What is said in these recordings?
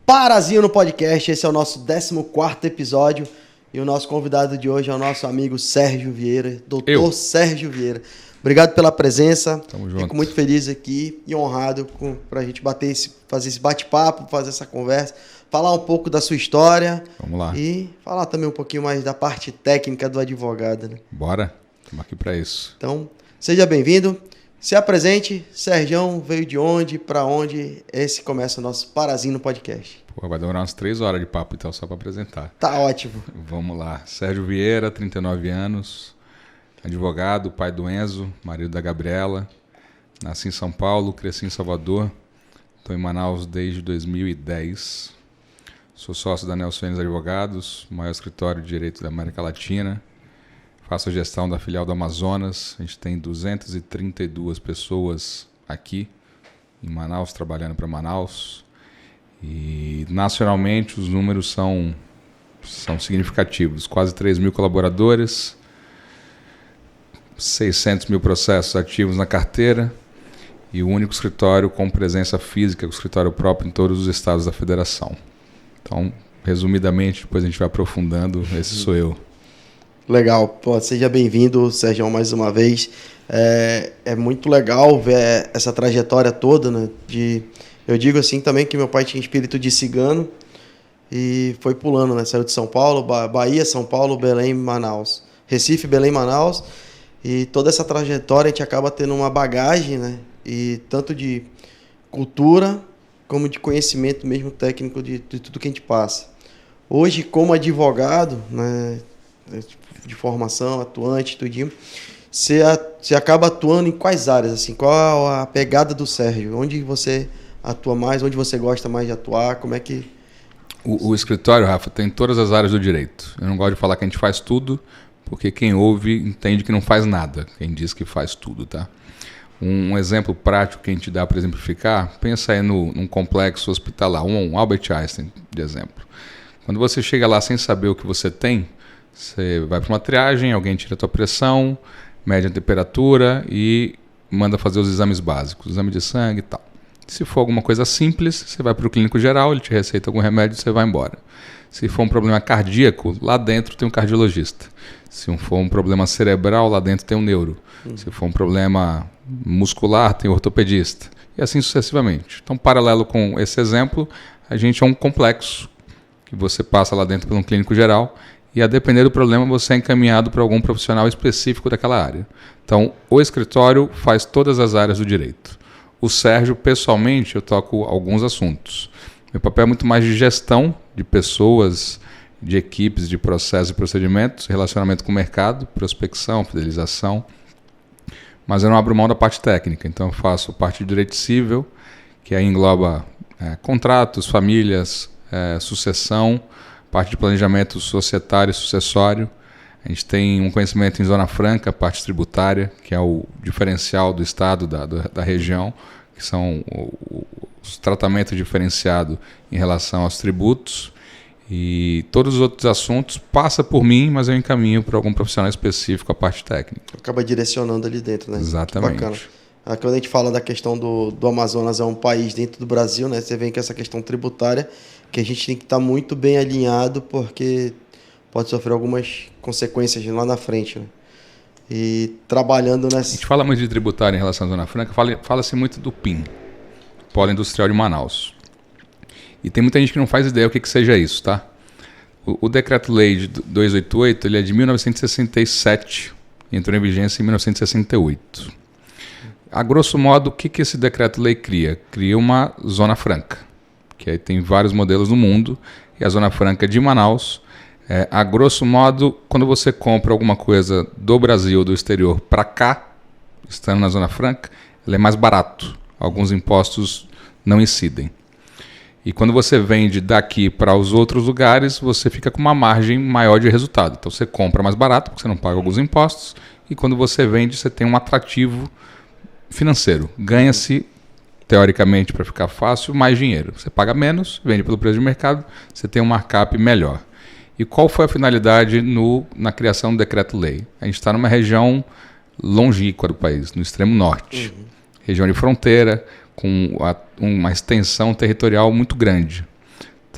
Parazinho no podcast, esse é o nosso 14º episódio e o nosso convidado de hoje é o nosso amigo Sérgio Vieira, doutor Sérgio Vieira. Obrigado pela presença, Tamo junto. Fico muito feliz aqui e honrado para a gente fazer esse bate-papo, fazer essa conversa, falar um pouco da sua história. Vamos lá. E falar também um pouquinho mais da parte técnica do advogado, né? Bora, estamos aqui para isso. Então, seja bem-vindo. Se apresente, Sergião veio de onde, para onde? Esse começa o nosso Parazinho no podcast. Pô, vai demorar umas 3 horas de papo, então, só para apresentar. Tá ótimo. Vamos lá. Sérgio Vieira, 39 anos, advogado, pai do Enzo, marido da Gabriela. Nasci em São Paulo, cresci em Salvador. Estou em Manaus desde 2010. Sou sócio da Nelson Fênix Advogados, o maior escritório de direito da América Latina. Faço a gestão da filial do Amazonas. A gente tem 232 pessoas aqui em Manaus, trabalhando para Manaus. E nacionalmente os números são significativos. Quase 3 mil colaboradores, 600 mil processos ativos na carteira e o único escritório com presença física, com escritório próprio em todos os estados da federação. Então, resumidamente, depois a gente vai aprofundando, esse sou eu. Legal, pô, seja bem-vindo, Sérgio, mais uma vez. É muito legal ver essa trajetória toda, né? Eu digo assim também que meu pai tinha espírito de cigano e foi pulando, né? Saiu de São Paulo, Bahia, São Paulo, Belém, Manaus. Recife, Belém, Manaus. E toda essa trajetória a gente acaba tendo uma bagagem, né? E tanto de cultura como de conhecimento mesmo técnico de tudo que a gente passa. Hoje, como advogado, né? De formação, atuante, tudinho, você acaba atuando em quais áreas? Assim, qual a pegada do Sérgio? Onde você atua mais? Onde você gosta mais de atuar? Como é que... O escritório, Rafa, tem todas as áreas do direito. Eu não gosto de falar que a gente faz tudo, porque quem ouve entende que não faz nada. Quem diz que faz tudo, tá? Um exemplo prático que a gente dá para exemplificar, pensa aí num complexo hospitalar, um Albert Einstein, de exemplo. Quando você chega lá sem saber o que você tem, você vai para uma triagem, alguém tira a tua pressão, mede a temperatura e manda fazer os exames básicos, exame de sangue e tal. Se for alguma coisa simples, você vai para o clínico geral, ele te receita algum remédio e você vai embora. Se for um problema cardíaco, lá dentro tem um cardiologista. Se for um problema cerebral, lá dentro tem um neuro. Se for um problema muscular, tem um ortopedista. E assim sucessivamente. Então, paralelo com esse exemplo, a gente é um complexo que você passa lá dentro por um clínico geral e a depender do problema você é encaminhado para algum profissional específico daquela área. Então, o escritório faz todas as áreas do direito. O Sérgio, pessoalmente, eu toco alguns assuntos. Meu papel é muito mais de gestão de pessoas, de equipes, de processos e procedimentos, relacionamento com o mercado, prospecção, fidelização. Mas eu não abro mão da parte técnica. Então, eu faço parte de direito civil, que aí engloba contratos, famílias, sucessão, parte de planejamento societário e sucessório. A gente tem um conhecimento em Zona Franca, parte tributária, que é o diferencial do estado, da região, que são os tratamentos diferenciados em relação aos tributos. E todos os outros assuntos passam por mim, mas eu encaminho para algum profissional específico a parte técnica. Acaba direcionando ali dentro, né? Exatamente. Bacana. Quando a gente fala da questão do Amazonas, é um país dentro do Brasil, né? Você vê que essa questão tributária, que a gente tem que estar muito bem alinhado, porque pode sofrer algumas consequências lá na frente, né? E trabalhando nessa... A gente fala muito de tributário em relação à Zona Franca, fala-se muito do PIN, Polo Industrial de Manaus. E tem muita gente que não faz ideia o que seja isso, tá? O Decreto-Lei de 288, ele é de 1967, entrou em vigência em 1968. A grosso modo, o que esse Decreto-Lei cria? Cria uma Zona Franca, que aí tem vários modelos no mundo, e a Zona Franca de Manaus, a grosso modo, quando você compra alguma coisa do Brasil, do exterior, para cá, estando na Zona Franca, ela é mais barato. Alguns impostos não incidem. E quando você vende daqui para os outros lugares, você fica com uma margem maior de resultado. Então você compra mais barato, porque você não paga alguns impostos, e quando você vende, você tem um atrativo financeiro. Ganha-se, teoricamente, para ficar fácil, mais dinheiro. Você paga menos, vende pelo preço de mercado, você tem um markup melhor. E qual foi a finalidade na criação do Decreto-Lei? A gente está numa região longínqua do país, no extremo norte. Região de fronteira, com uma extensão territorial muito grande.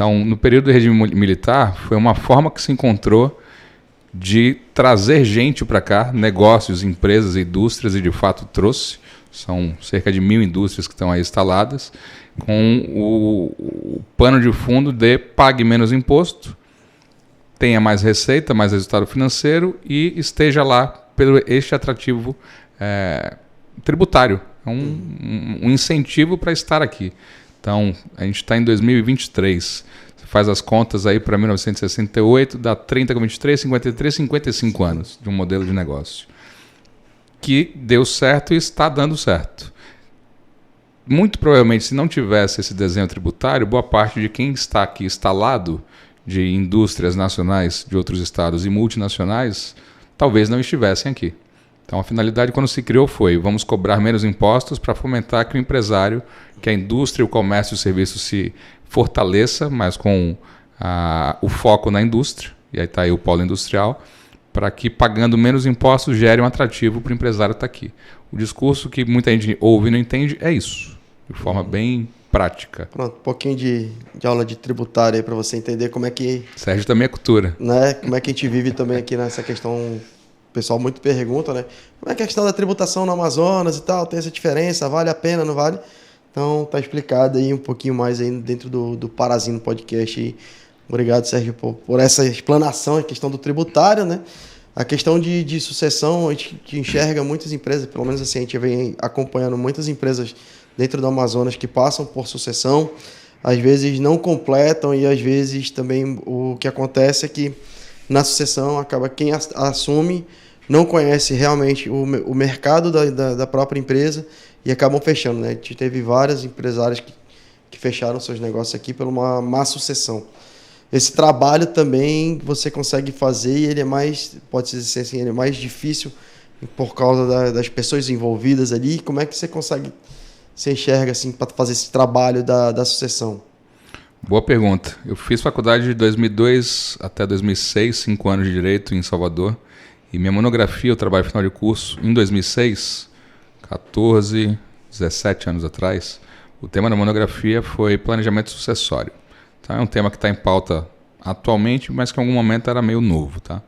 Então, no período do regime militar, foi uma forma que se encontrou de trazer gente para cá, negócios, empresas, indústrias, e de fato trouxe. São cerca de 1.000 indústrias que estão aí instaladas, com o pano de fundo de pague menos imposto, tenha mais receita, mais resultado financeiro e esteja lá pelo este atrativo tributário. É um incentivo para estar aqui. Então, a gente está em 2023. Você faz as contas aí para 1968, dá 30 com 23, 53, 55 anos de um modelo de negócio que deu certo e está dando certo. Muito provavelmente, se não tivesse esse desenho tributário, boa parte de quem está aqui instalado, de indústrias nacionais de outros estados e multinacionais, talvez não estivessem aqui. Então, a finalidade quando se criou foi: vamos cobrar menos impostos para fomentar que o empresário, que a indústria, o comércio e o serviço se fortaleça, mas com o foco na indústria, e aí está aí o polo industrial, para que pagando menos impostos gere um atrativo para o empresário estar aqui. O discurso que muita gente ouve e não entende é isso, de forma bem prática. Pronto, um pouquinho de aula de tributário aí para você entender como é que... Sérgio também é cultura. Né, como é que a gente vive também aqui nessa questão. O pessoal muito pergunta, né? Como é que é a questão da tributação no Amazonas e tal? Tem essa diferença? Vale a pena, não vale? Então, tá explicado aí um pouquinho mais aí dentro do Parazino Podcast aí. Obrigado, Sérgio, por essa explanação, a questão do tributário, né? A questão de sucessão, a gente enxerga muitas empresas, pelo menos assim, a gente vem acompanhando muitas empresas dentro do Amazonas que passam por sucessão, às vezes não completam e às vezes também o que acontece é que na sucessão acaba quem assume não conhece realmente o mercado da própria empresa e acabam fechando, né? A gente teve vários empresários que fecharam seus negócios aqui por uma má sucessão. Esse trabalho também você consegue fazer e ele é mais, pode dizer assim, ele é mais difícil por causa das pessoas envolvidas ali. Como é que você consegue, você enxerga assim para fazer esse trabalho da sucessão? Boa pergunta. Eu fiz faculdade de 2002 até 2006, 5 anos de Direito em Salvador. E minha monografia, eu trabalho final de curso, em 2006, 14, 17 anos atrás, o tema da monografia foi planejamento sucessório. Então é um tema que está em pauta atualmente, mas que em algum momento era meio novo. Tá?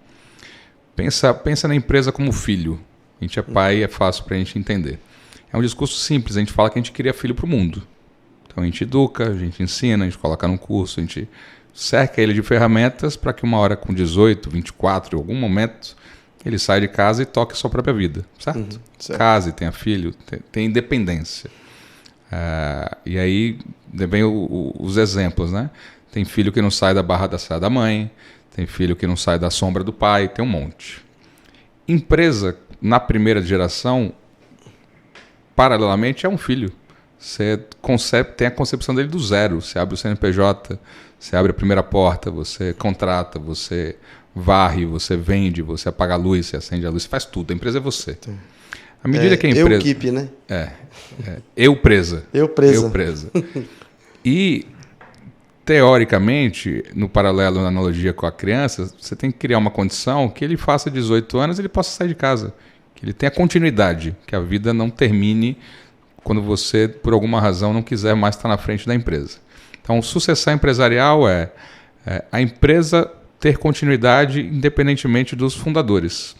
Pensa na empresa como filho. A gente é pai, é fácil para a gente entender. É um discurso simples, a gente fala que a gente cria filho para o mundo. Então a gente educa, a gente ensina, a gente coloca num curso, a gente cerca ele de ferramentas para que uma hora com 18, 24, em algum momento, ele saia de casa e toque a sua própria vida, certo? Certo. Case, tenha filho, tenha independência. E aí vem os exemplos, né? Tem filho que não sai da barra da saia da mãe, tem filho que não sai da sombra do pai, tem um monte. Empresa, na primeira geração, paralelamente, é um filho. Você tem a concepção dele do zero. Você abre o CNPJ, você abre a primeira porta, você contrata, você varre, você vende, você apaga a luz, você acende a luz, você faz tudo. A empresa é você. À medida que a empresa... Eu-keep, né? Eu presa. Eu presa. Eu presa. E, teoricamente, no paralelo, na analogia com a criança, você tem que criar uma condição que ele faça 18 anos e ele possa sair de casa. Que ele tenha continuidade, que a vida não termine quando você, por alguma razão, não quiser mais estar na frente da empresa. Então, sucessão empresarial é a empresa ter continuidade independentemente dos fundadores.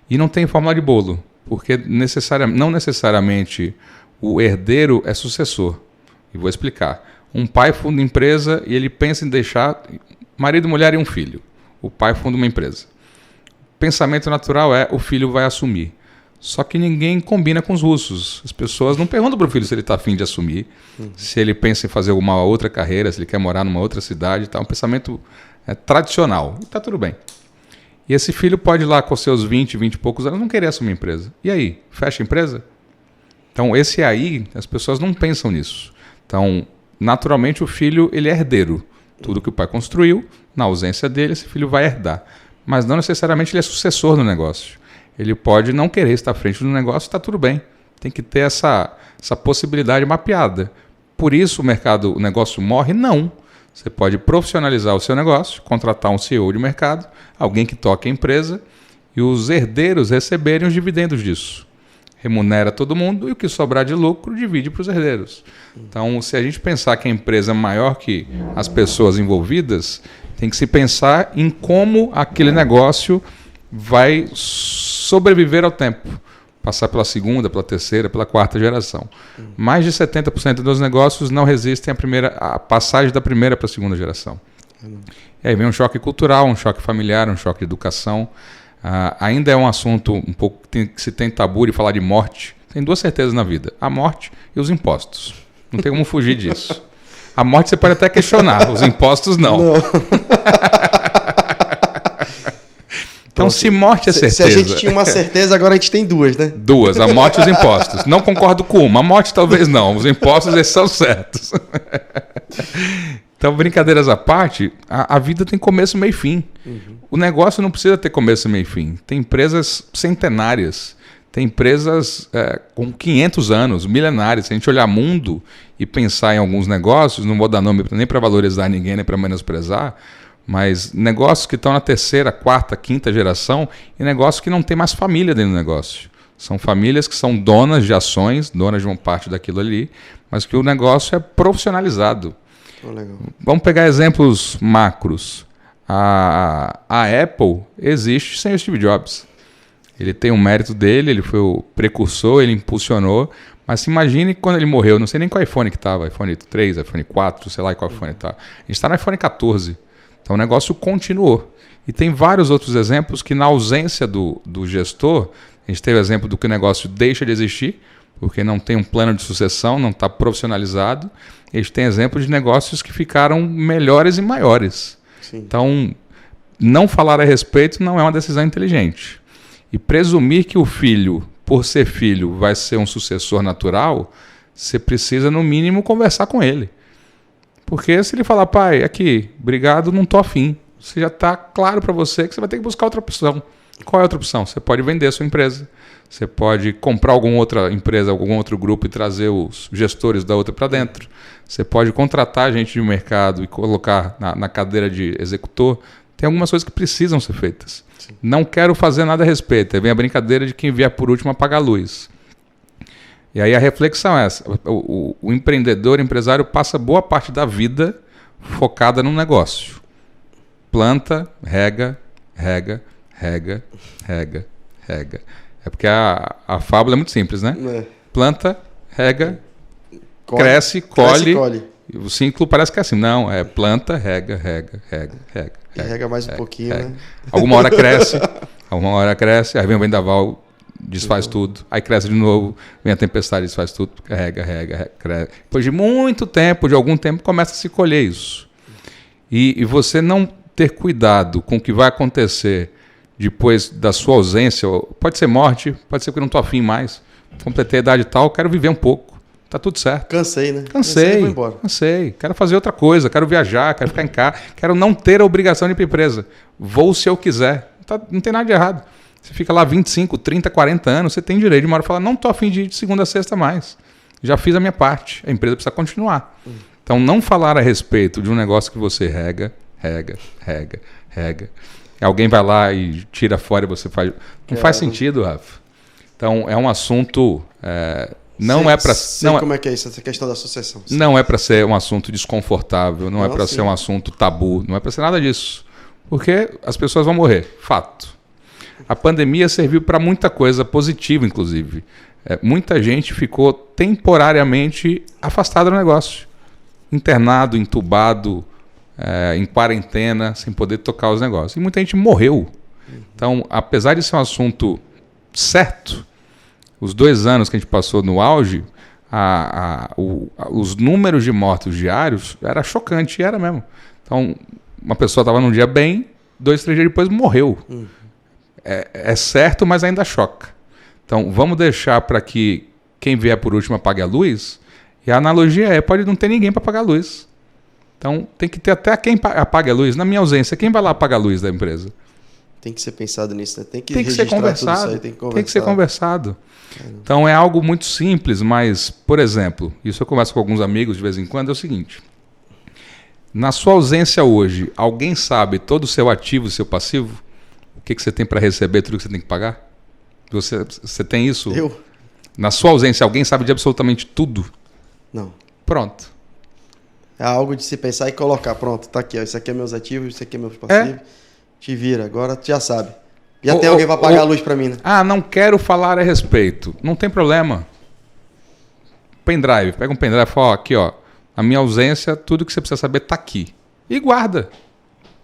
E não tem fórmula de bolo, porque não necessariamente o herdeiro é sucessor. E vou explicar. Um pai funda uma empresa e ele pensa em deixar marido, mulher e um filho. O pai funda uma empresa. O pensamento natural é o filho vai assumir. Só que ninguém combina com os russos. As pessoas não perguntam para o filho se ele está afim de assumir, se ele pensa em fazer alguma outra carreira, se ele quer morar numa outra cidade. Tá? Um pensamento tradicional. E está tudo bem. E esse filho pode ir lá com seus 20 e poucos anos não querer assumir a empresa. E aí? Fecha a empresa? Então, esse aí, as pessoas não pensam nisso. Então, naturalmente, o filho ele é herdeiro. Tudo que o pai construiu, na ausência dele, esse filho vai herdar. Mas não necessariamente ele é sucessor no negócio. Ele pode não querer estar à frente do negócio, está tudo bem. Tem que ter essa possibilidade mapeada. Por isso o negócio morre? Não. Você pode profissionalizar o seu negócio, contratar um CEO de mercado, alguém que toque a empresa e os herdeiros receberem os dividendos disso. remunera todo mundo e o que sobrar de lucro divide para os herdeiros. Então, se a gente pensar que a empresa é maior que as pessoas envolvidas, tem que se pensar em como aquele negócio vai sobreviver ao tempo. Passar pela segunda, pela terceira, pela quarta geração. Mais de 70% dos negócios não resistem à passagem da primeira para a segunda geração. E aí vem um choque cultural, um choque familiar, um choque de educação. Ainda é um assunto um pouco que se tem tabu de falar de morte. Tem duas certezas na vida: a morte e os impostos. Não tem como fugir disso. A morte você pode até questionar, os impostos não. Então, se morte é certeza... Se a gente tinha uma certeza, agora a gente tem duas, né? Duas, a morte e os impostos. Não concordo com uma, a morte talvez não, os impostos eles são certos. Então, brincadeiras à parte, a vida tem começo, meio e fim. O negócio não precisa ter começo, meio e fim. Tem empresas centenárias, tem empresas com 500 anos, milenárias. Se a gente olhar mundo e pensar em alguns negócios, não vou dar nome nem para valorizar ninguém, nem para menosprezar, mas negócios que estão na terceira, quarta, quinta geração e negócios que não tem mais família dentro do negócio. São famílias que são donas de ações, donas de uma parte daquilo ali, mas que o negócio é profissionalizado. Legal. Vamos pegar exemplos macros. A Apple existe sem o Steve Jobs. Ele tem um mérito dele, ele foi o precursor, ele impulsionou, mas se imagine quando ele morreu, não sei nem qual iPhone que estava, iPhone 3, iPhone 4, sei lá qual iPhone está. A gente está no iPhone 14. Então o negócio continuou. E tem vários outros exemplos que na ausência do gestor, a gente teve o exemplo do que o negócio deixa de existir, porque não tem um plano de sucessão, não está profissionalizado. A gente tem exemplos de negócios que ficaram melhores e maiores. Sim. Então, não falar a respeito não é uma decisão inteligente. E presumir que o filho, por ser filho, vai ser um sucessor natural, você precisa, no mínimo, conversar com ele. Porque se ele falar, pai, aqui, obrigado, não estou afim, você já está claro para você que você vai ter que buscar outra opção. Qual é a outra opção? Você pode vender a sua empresa, você pode comprar alguma outra empresa, algum outro grupo e trazer os gestores da outra para dentro. Você pode contratar gente de mercado e colocar na cadeira de executor. Tem algumas coisas que precisam ser feitas. Sim. Não quero fazer nada a respeito. Aí vem a brincadeira de quem vier por último apaga a luz. E aí a reflexão é essa. O empreendedor, o empresário passa boa parte da vida focada no negócio. Planta, rega. É porque a fábula é muito simples, né? É. Planta, rega, cresce, colhe. O ciclo parece que é assim. Não, é planta, rega. E rega mais um pouquinho, né? Alguma hora cresce, aí vem o vendaval, desfaz tudo. Aí cresce de novo, vem a tempestade, desfaz tudo. Rega, cresce. Depois de muito tempo, de algum tempo, começa a se colher isso. E você não ter cuidado com o que vai acontecer depois da sua ausência, pode ser morte, pode ser que eu não estou afim mais, completei a idade tal, quero viver um pouco, tá tudo certo. Cansei, né? Cansei, quero fazer outra coisa, quero viajar, quero ficar em casa, quero não ter a obrigação de ir para a empresa, vou se eu quiser, não tem nada de errado. Você fica lá 25, 30, 40 anos, você tem direito de uma hora falar, não estou afim de ir de segunda a sexta mais, já fiz a minha parte, a empresa precisa continuar. Então não falar a respeito de um negócio que você rega. Alguém vai lá e tira fora e você faz. Não faz sentido, Rafa. Então, é um assunto. Não é para. Como é que é isso, essa questão da sucessão? Sim. Não é para ser um assunto desconfortável, não é para ser um assunto tabu, não é para ser nada disso. Porque as pessoas vão morrer, fato. A pandemia serviu para muita coisa positiva, inclusive. Muita gente ficou temporariamente afastada do negócio. Internado, entubado. Em quarentena, sem poder tocar os negócios. E muita gente morreu. Então, apesar de ser um assunto certo, os 2 anos que a gente passou no auge, os números de mortos diários era chocante, e era mesmo. Então, uma pessoa estava num dia bem, 2, 3 dias depois morreu. É certo, mas ainda choca. Então, vamos deixar para que quem vier por último apague a luz? E a analogia pode não ter ninguém para apagar a luz. Então, tem que ter até quem apaga a luz. Na minha ausência, quem vai lá apagar a luz da empresa? Tem que ser pensado nisso, né? Tem que ser conversado. Tem que ser conversado. Então, é algo muito simples, mas, por exemplo, isso eu converso com alguns amigos de vez em quando, é o seguinte. Na sua ausência hoje, alguém sabe todo o seu ativo e seu passivo? O que você tem para receber, tudo que você tem que pagar? Você tem isso? Na sua ausência, alguém sabe de absolutamente tudo? Não. Pronto. É algo de se pensar e colocar. Pronto, tá aqui. Ó. Isso aqui é meus ativos, isso aqui é meus passivos. Te vira. Agora tu já sabe. Já tem alguém para pagar a luz para mim, né? Ah, não quero falar a respeito. Não tem problema. Pendrive. Pega um pendrive e fala, aqui, ó. Na minha ausência, tudo que você precisa saber tá aqui. E guarda.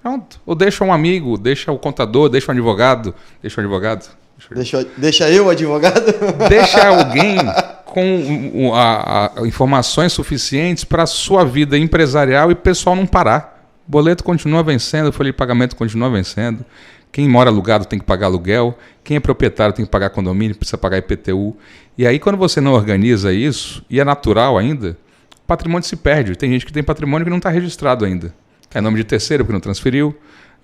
Pronto. Ou deixa um amigo, deixa o contador, deixa um advogado. Deixa o advogado. Deixa eu, advogado? Deixa alguém com informações suficientes para a sua vida empresarial e pessoal não parar. O boleto continua vencendo, a folha de pagamento continua vencendo. Quem mora alugado tem que pagar aluguel. Quem é proprietário tem que pagar condomínio, precisa pagar IPTU. E aí, quando você não organiza isso, e é natural ainda, o patrimônio se perde. Tem gente que tem patrimônio que não está registrado ainda. Está em nome de terceiro porque não transferiu.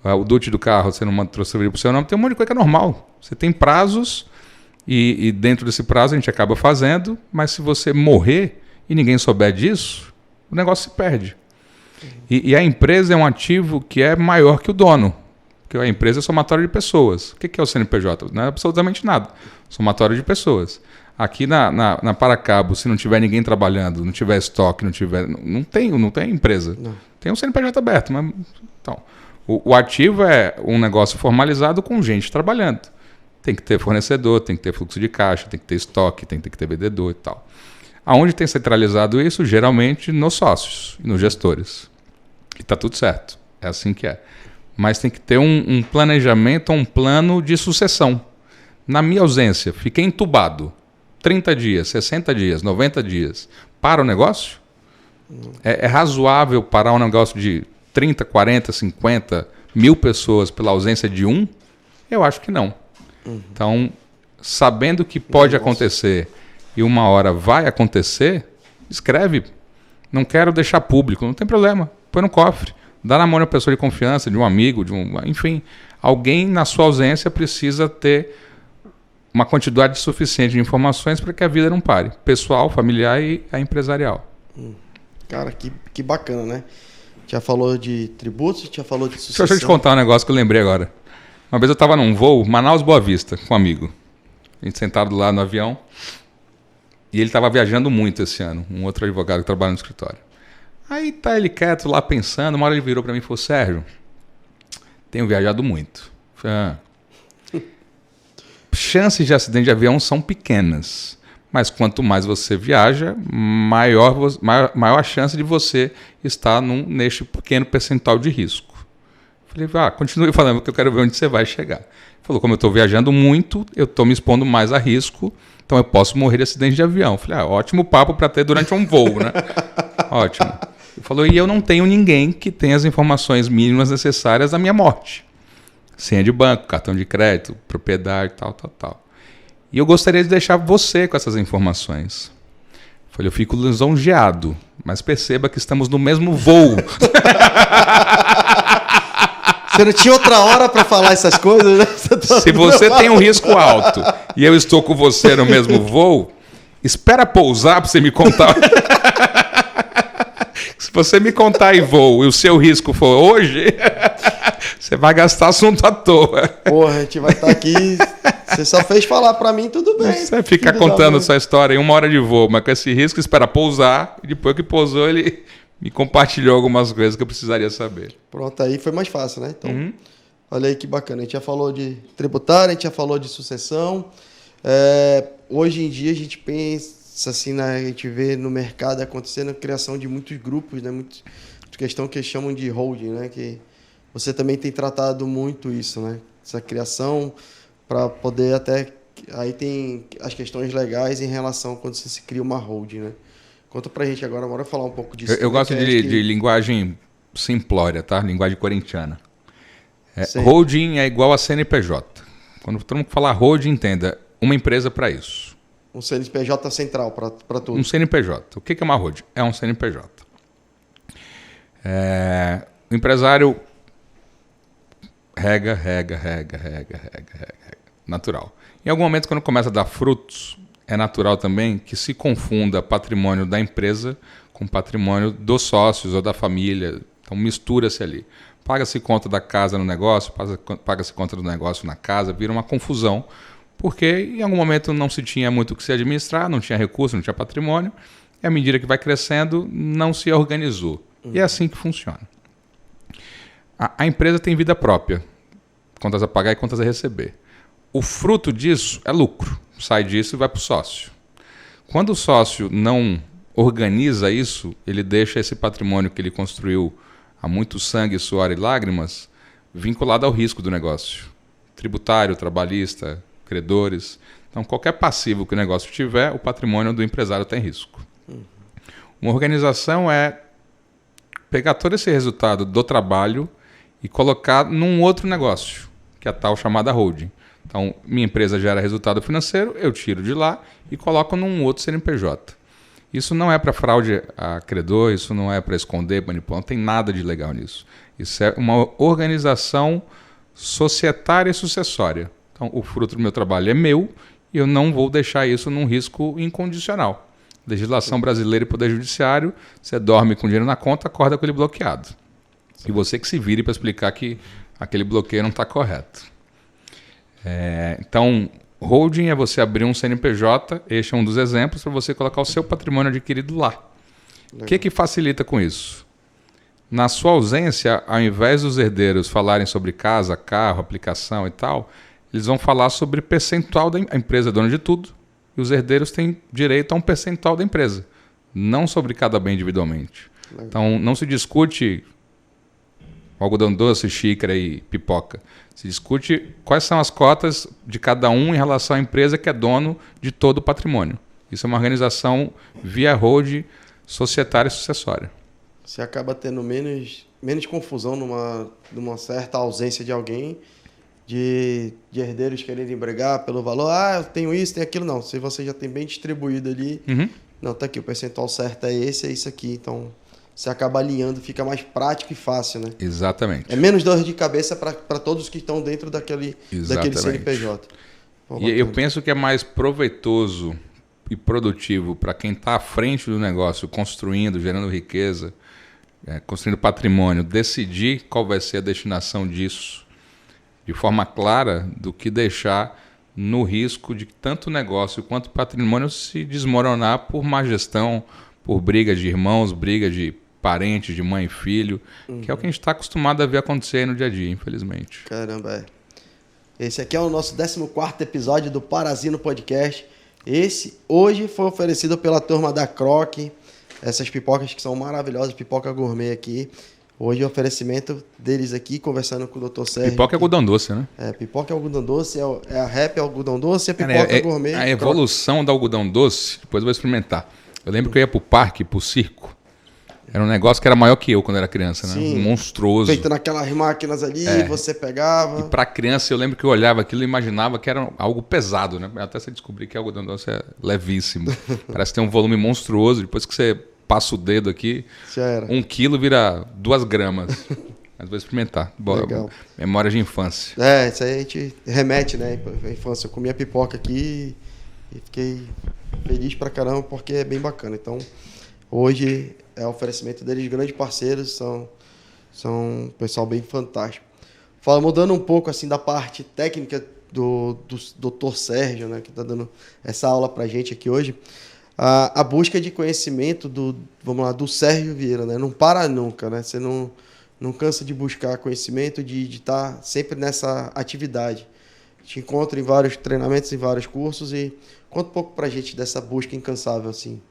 O DUT do carro você não transferiu para o seu nome. Tem um monte de coisa que é normal. Você tem prazos e dentro desse prazo a gente acaba fazendo, mas se você morrer e ninguém souber disso, o negócio se perde. E a empresa é um ativo que é maior que o dono. Porque a empresa é somatório de pessoas. O que é o CNPJ? Não é absolutamente nada. Somatório de pessoas. Aqui na Paracabo, se não tiver ninguém trabalhando, não tiver estoque, não tem empresa. Não. Tem um CNPJ aberto. Mas, então, o ativo é um negócio formalizado com gente trabalhando. Tem que ter fornecedor, tem que ter fluxo de caixa, tem que ter estoque, tem que ter vendedor e tal. Aonde tem centralizado isso? Geralmente nos sócios e nos gestores. E está tudo certo. É assim que é. Mas tem que ter um planejamento, um plano de sucessão. Na minha ausência, fiquei entubado 30 dias, 60 dias, 90 dias. Para o negócio? É razoável parar um negócio de 30, 40, 50 mil pessoas pela ausência de um? Eu acho que não. Então, sabendo que pode acontecer e uma hora vai acontecer, escreve. Não quero deixar público, não tem problema. Põe no cofre. Dá na mão de uma pessoa de confiança, de um amigo, enfim. Alguém na sua ausência precisa ter uma quantidade suficiente de informações para que a vida não pare. Pessoal, familiar e a empresarial. Cara, que bacana, né? Já falou de tributos, já falou de sucessão. Deixa eu te contar um negócio que eu lembrei agora. Uma vez eu estava num voo, Manaus-Boa Vista, com um amigo. A gente sentado lá no avião. E ele estava viajando muito esse ano. Um outro advogado que trabalha no escritório. Aí tá ele quieto lá pensando. Uma hora ele virou para mim e falou, Sérgio, tenho viajado muito. Falei, chances de acidente de avião são pequenas. Mas quanto mais você viaja, maior a chance de você estar neste pequeno percentual de risco. Falei, continue falando que eu quero ver onde você vai chegar. Ele falou, como eu estou viajando muito, eu estou me expondo mais a risco, então eu posso morrer de acidente de avião. Falei, ótimo papo para ter durante um voo, né? Ótimo. Ele falou, e eu não tenho ninguém que tenha as informações mínimas necessárias da minha morte. Senha de banco, cartão de crédito, propriedade, tal. E eu gostaria de deixar você com essas informações. Falei, eu fico lisonjeado, mas perceba que estamos no mesmo voo. Você não tinha outra hora para falar essas coisas, né? Se você tem um risco alto e eu estou com você no mesmo voo, espera pousar para você me contar. Se você me contar em voo e o seu risco for hoje, você vai gastar assunto à toa. Porra, a gente vai estar aqui. Você só fez falar para mim, tudo bem. Você fica contando sua história em 1 hora de voo, mas com esse risco, espera pousar. E depois que pousou, ele me compartilhou algumas coisas que eu precisaria saber. Pronto, aí foi mais fácil, né? Então, olha aí que bacana. A gente já falou de tributário, a gente já falou de sucessão. Hoje em dia a gente pensa assim, né? A gente vê no mercado acontecendo a criação de muitos grupos, né? Muita questão que eles chamam de holding, né? Que você também tem tratado muito isso, né? Essa criação para poder até... Aí tem as questões legais em relação quando você se cria uma holding, né? Conta pra gente agora, bora falar um pouco disso. Eu gosto de linguagem simplória, tá? Linguagem corintiana. Holding é igual a CNPJ. Quando todo mundo falar holding, entenda, uma empresa para isso. Um CNPJ central para tudo. Um CNPJ. O que é uma holding? É um CNPJ. O empresário rega. Natural. Em algum momento, quando começa a dar frutos, é natural também que se confunda patrimônio da empresa com patrimônio dos sócios ou da família. Então, mistura-se ali. Paga-se conta da casa no negócio, paga-se conta do negócio na casa, vira uma confusão, porque em algum momento não se tinha muito o que se administrar, não tinha recurso, não tinha patrimônio, e à medida que vai crescendo, não se organizou. E é assim que funciona. A empresa tem vida própria, contas a pagar e contas a receber. O fruto disso é lucro, sai disso e vai para o sócio. Quando o sócio não organiza isso, ele deixa esse patrimônio que ele construiu há muito sangue, suor e lágrimas vinculado ao risco do negócio. Tributário, trabalhista, credores. Então, qualquer passivo que o negócio tiver, o patrimônio do empresário tem risco. Uma organização é pegar todo esse resultado do trabalho e colocar num outro negócio, que é a tal chamada holding. Então, minha empresa gera resultado financeiro, eu tiro de lá e coloco num outro CNPJ. Isso não é para fraude a credor, isso não é para esconder, manipular, não tem nada de legal nisso. Isso é uma organização societária e sucessória. Então, o fruto do meu trabalho é meu e eu não vou deixar isso num risco incondicional. Legislação brasileira e Poder Judiciário, você dorme com dinheiro na conta, acorda com ele bloqueado. E você que se vire para explicar que aquele bloqueio não está correto. Então, holding é você abrir um CNPJ, este é um dos exemplos, para você colocar o seu patrimônio adquirido lá. O que facilita com isso? Na sua ausência, ao invés dos herdeiros falarem sobre casa, carro, aplicação e tal, eles vão falar sobre percentual da empresa, dona de tudo, e os herdeiros têm direito a um percentual da empresa, não sobre cada bem individualmente. Então, não se discute algodão doce, xícara e pipoca. Se discute quais são as cotas de cada um em relação à empresa que é dono de todo o patrimônio. Isso é uma organização via holding societária e sucessória. Você acaba tendo menos confusão numa certa ausência de alguém, de herdeiros quererem brigar pelo valor. Ah, eu tenho isso, tenho aquilo. Não, se você já tem bem distribuído ali, não, tá aqui, o percentual certo é esse, é isso aqui. Então, você acaba alinhando, fica mais prático e fácil, né? Exatamente. É menos dor de cabeça para todos que estão dentro daquele CNPJ. Pô, e eu penso que é mais proveitoso e produtivo para quem está à frente do negócio, construindo, gerando riqueza, construindo patrimônio, decidir qual vai ser a destinação disso de forma clara do que deixar no risco de tanto negócio quanto patrimônio se desmoronar por má gestão, por briga de irmãos, briga de parentes, de mãe e filho, que é o que a gente está acostumado a ver acontecer aí no dia a dia, infelizmente. Caramba, Esse aqui é o nosso 14º episódio do Parazino Podcast. Esse hoje foi oferecido pela turma da Croque. Essas pipocas que são maravilhosas, pipoca gourmet aqui. Hoje o oferecimento deles aqui, conversando com o Dr. Sérgio. Pipoca é algodão doce, né? Pipoca é algodão doce, é a rap algodão doce e a pipoca gourmet. A evolução do algodão doce, depois eu vou experimentar. Eu lembro que eu ia pro parque, pro circo. Era um negócio que era maior que eu quando era criança, né? Sim, monstruoso. Feito naquelas máquinas ali, você pegava. E pra criança eu lembro que eu olhava aquilo e imaginava que era algo pesado, né? Até você descobrir que algodão doce é levíssimo. Parece que tem um volume monstruoso. Depois que você passa o dedo aqui, 1 quilo vira 2 gramas. Mas vou experimentar. Legal. Memória de infância. Isso aí a gente remete, né? À infância. Eu comia pipoca aqui e fiquei feliz pra caramba porque é bem bacana. Então, hoje é o oferecimento deles, grandes parceiros, são um pessoal bem fantástico. Mudando um pouco assim da parte técnica do Dr. Sérgio, né, que está dando essa aula pra gente aqui hoje, a busca de conhecimento do Sérgio Vieira, né? Não para nunca, né? Você não cansa de buscar conhecimento, de estar sempre nessa atividade. Te encontra em vários treinamentos, em vários cursos e conta um pouco pra gente dessa busca incansável assim.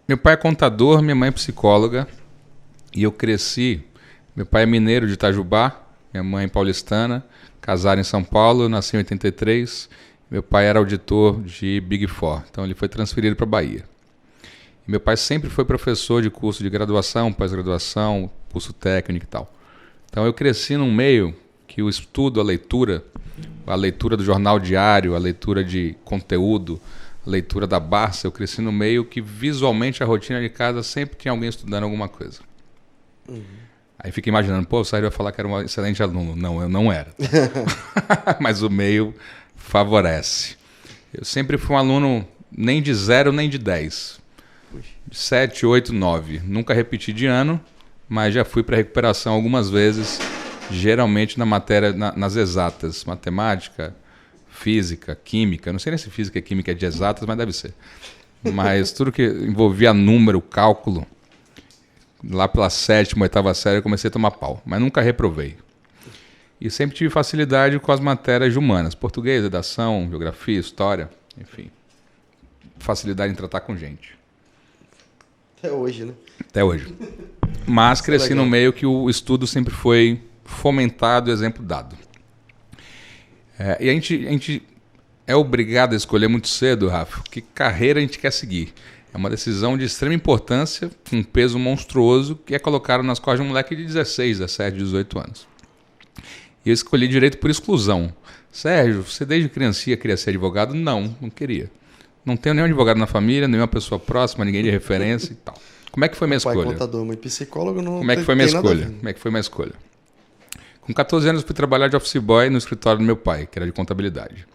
Meu pai é contador, minha mãe é psicóloga e eu cresci. Meu pai é mineiro de Itajubá, minha mãe é paulistana, casaram em São Paulo, eu nasci em 83. Meu pai era auditor de Big Four, então ele foi transferido para a Bahia. E meu pai sempre foi professor de curso de graduação, pós-graduação, curso técnico e tal. Então eu cresci num meio que o estudo, a leitura do jornal diário, a leitura de conteúdo, a leitura da Barça, eu cresci no meio que visualmente a rotina de casa sempre tinha alguém estudando alguma coisa. Aí fica imaginando, o Sérgio vai falar que era um excelente aluno. Não, eu não era. Mas o meio favorece. Eu sempre fui um aluno nem de 0 nem de 10. 7, 8, 9. Nunca repeti de ano, mas já fui para recuperação algumas vezes geralmente na matéria, nas exatas, matemática, física, química. Não sei nem se física e química é de exatas, mas deve ser. Mas tudo que envolvia número, cálculo, lá pela 7ª, 8ª série eu comecei a tomar pau, mas nunca reprovei. E sempre tive facilidade com as matérias de humanas, português, redação, geografia, história, enfim. Facilidade em tratar com gente. Até hoje, né? Até hoje. Mas cresci no meio que o estudo sempre foi fomentado e exemplo dado. E a gente é obrigado a escolher muito cedo, Rafa, que carreira a gente quer seguir. É uma decisão de extrema importância, com um peso monstruoso, que é colocado nas costas de um moleque de 16, 17, 18 anos. E eu escolhi direito por exclusão. Sérgio, você desde criancinha queria ser advogado? Não queria. Não tenho nenhum advogado na família, nenhuma pessoa próxima, ninguém de referência e tal. Como é que foi minha escolha? Pai contador, mãe psicólogo, não. Como é que foi minha escolha? Como é que foi minha escolha? Com 14 anos fui trabalhar de office boy no escritório do meu pai, que era de contabilidade.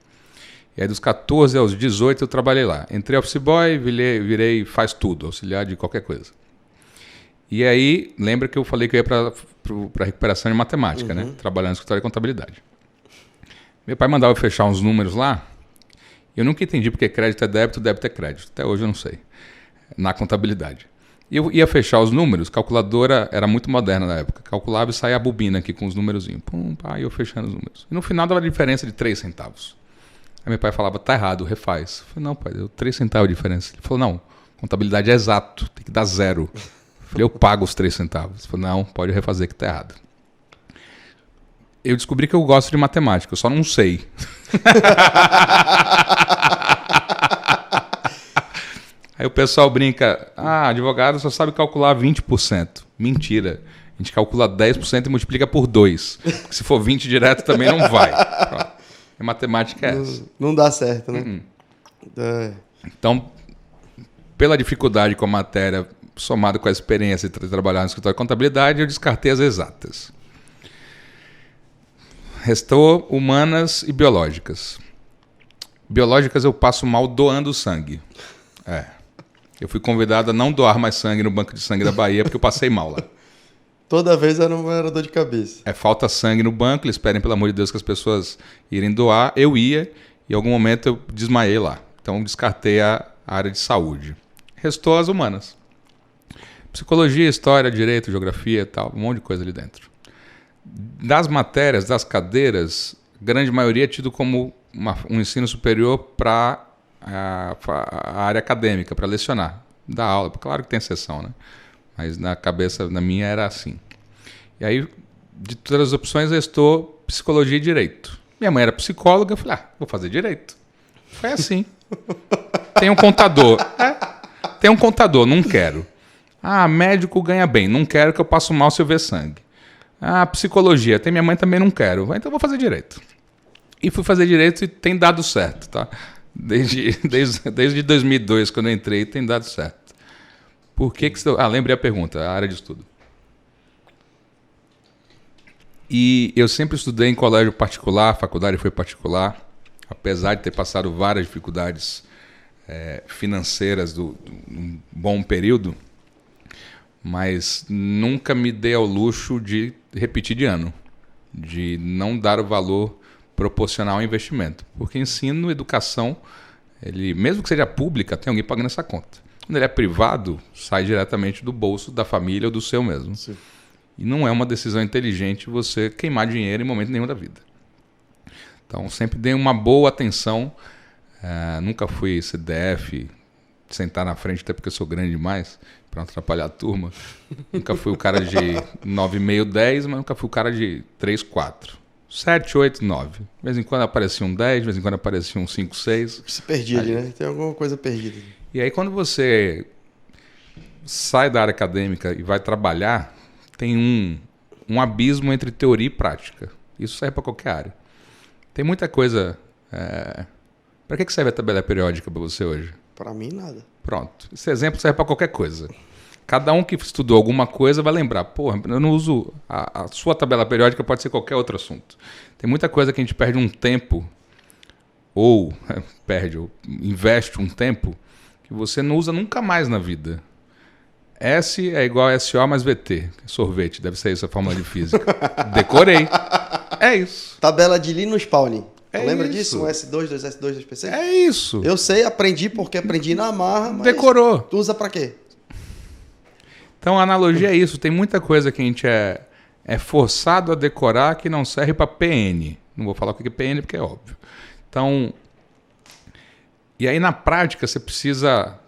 E aí dos 14 aos 18 eu trabalhei lá. Entrei office boy, virei faz tudo, auxiliar de qualquer coisa. E aí, lembra que eu falei que eu ia para recuperação de matemática, né? Trabalhando no escritório de contabilidade. Meu pai mandava eu fechar uns números lá. Eu nunca entendi porque crédito é débito é crédito. Até hoje eu não sei. Na contabilidade. E eu ia fechar os números, calculadora era muito moderna na época. Calculava e saía a bobina aqui com os númerozinhos. Pum, pá, e eu fechando os números. E no final dava diferença de 3 centavos. Aí meu pai falava, tá errado, refaz. Eu falei, não, pai, deu 3 centavos de diferença. Ele falou, não, contabilidade é exato, tem que dar 0. Eu falei, eu pago os 3 centavos. Ele falou, não, pode refazer que tá errado. Eu descobri que eu gosto de matemática, eu só não sei. Aí o pessoal brinca, advogado só sabe calcular 20%. Mentira. A gente calcula 10% e multiplica por 2. Porque se for 20 direto também não vai. Pronto. A matemática é essa. Não dá certo, né? Então, pela dificuldade com a matéria, somado com a experiência de trabalhar no escritório de contabilidade, eu descartei as exatas. Restou humanas e biológicas. Biológicas eu passo mal doando sangue. Eu fui convidado a não doar mais sangue no banco de sangue da Bahia porque eu passei mal lá. Toda vez era dor de cabeça. Falta sangue no banco, eles pedem pelo amor de Deus que as pessoas irem doar. Eu ia e em algum momento eu desmaiei lá. Então descartei a área de saúde. Restou as humanas. Psicologia, história, direito, geografia e tal, um monte de coisa ali dentro. Das matérias, das cadeiras, a grande maioria é tido como um ensino superior para a área acadêmica, para lecionar, dar aula. Claro que tem exceção, né? Mas na minha era assim. E aí, de todas as opções, restou psicologia e direito. Minha mãe era psicóloga, eu falei, vou fazer direito. Foi assim. Tem um contador. Tem um contador, não quero. Médico ganha bem, não quero que eu passo mal se eu ver sangue. Psicologia, tem minha mãe também, não quero. Então eu vou fazer direito. E fui fazer direito e tem dado certo, tá? Desde 2002, quando eu entrei, tem dado certo. Por que você... lembrei a pergunta, a área de estudo. E eu sempre estudei em colégio particular, a faculdade foi particular, apesar de ter passado várias dificuldades financeiras num bom período, mas nunca me dei ao luxo de repetir de ano, de não dar o valor proporcional ao investimento. Porque ensino, educação, mesmo que seja pública, tem alguém pagando essa conta. Quando ele é privado, sai diretamente do bolso da família ou do seu mesmo. Sim. E não é uma decisão inteligente você queimar dinheiro em momento nenhum da vida. Então, sempre dei uma boa atenção. Nunca fui CDF, sentar na frente, até porque eu sou grande demais, para não atrapalhar a turma. Nunca fui o cara de 9,5, 10, mas nunca fui o cara de 3, 4. 7, 8, 9. De vez em quando aparecia um 10, de vez em quando aparecia um 5, 6. Se perdia ali, né? Tem alguma coisa perdida. E aí quando você sai da área acadêmica e vai trabalhar, tem um abismo entre teoria e prática. Isso serve para qualquer área. Tem muita coisa... Para que serve a tabela periódica para você hoje? Para mim, nada. Pronto. Esse exemplo serve para qualquer coisa. Cada um que estudou alguma coisa vai lembrar. Porra, eu não uso... A sua tabela periódica pode ser qualquer outro assunto. Tem muita coisa que a gente perde um tempo, ou investe um tempo, que você não usa nunca mais na vida. S é igual a SO mais VT. Sorvete, deve ser isso a fórmula de física. Decorei. É isso. Tabela de Linus Pauling. Lembra isso. disso? Um S2, 2S2, 2PC? É isso. Eu sei, aprendi porque aprendi na marra, mas Decorou. tu usa pra quê? Então a analogia é isso. Tem muita coisa que a gente é forçado a decorar que não serve para PN. Não vou falar o que é PN porque é óbvio. Então, e aí na prática você precisa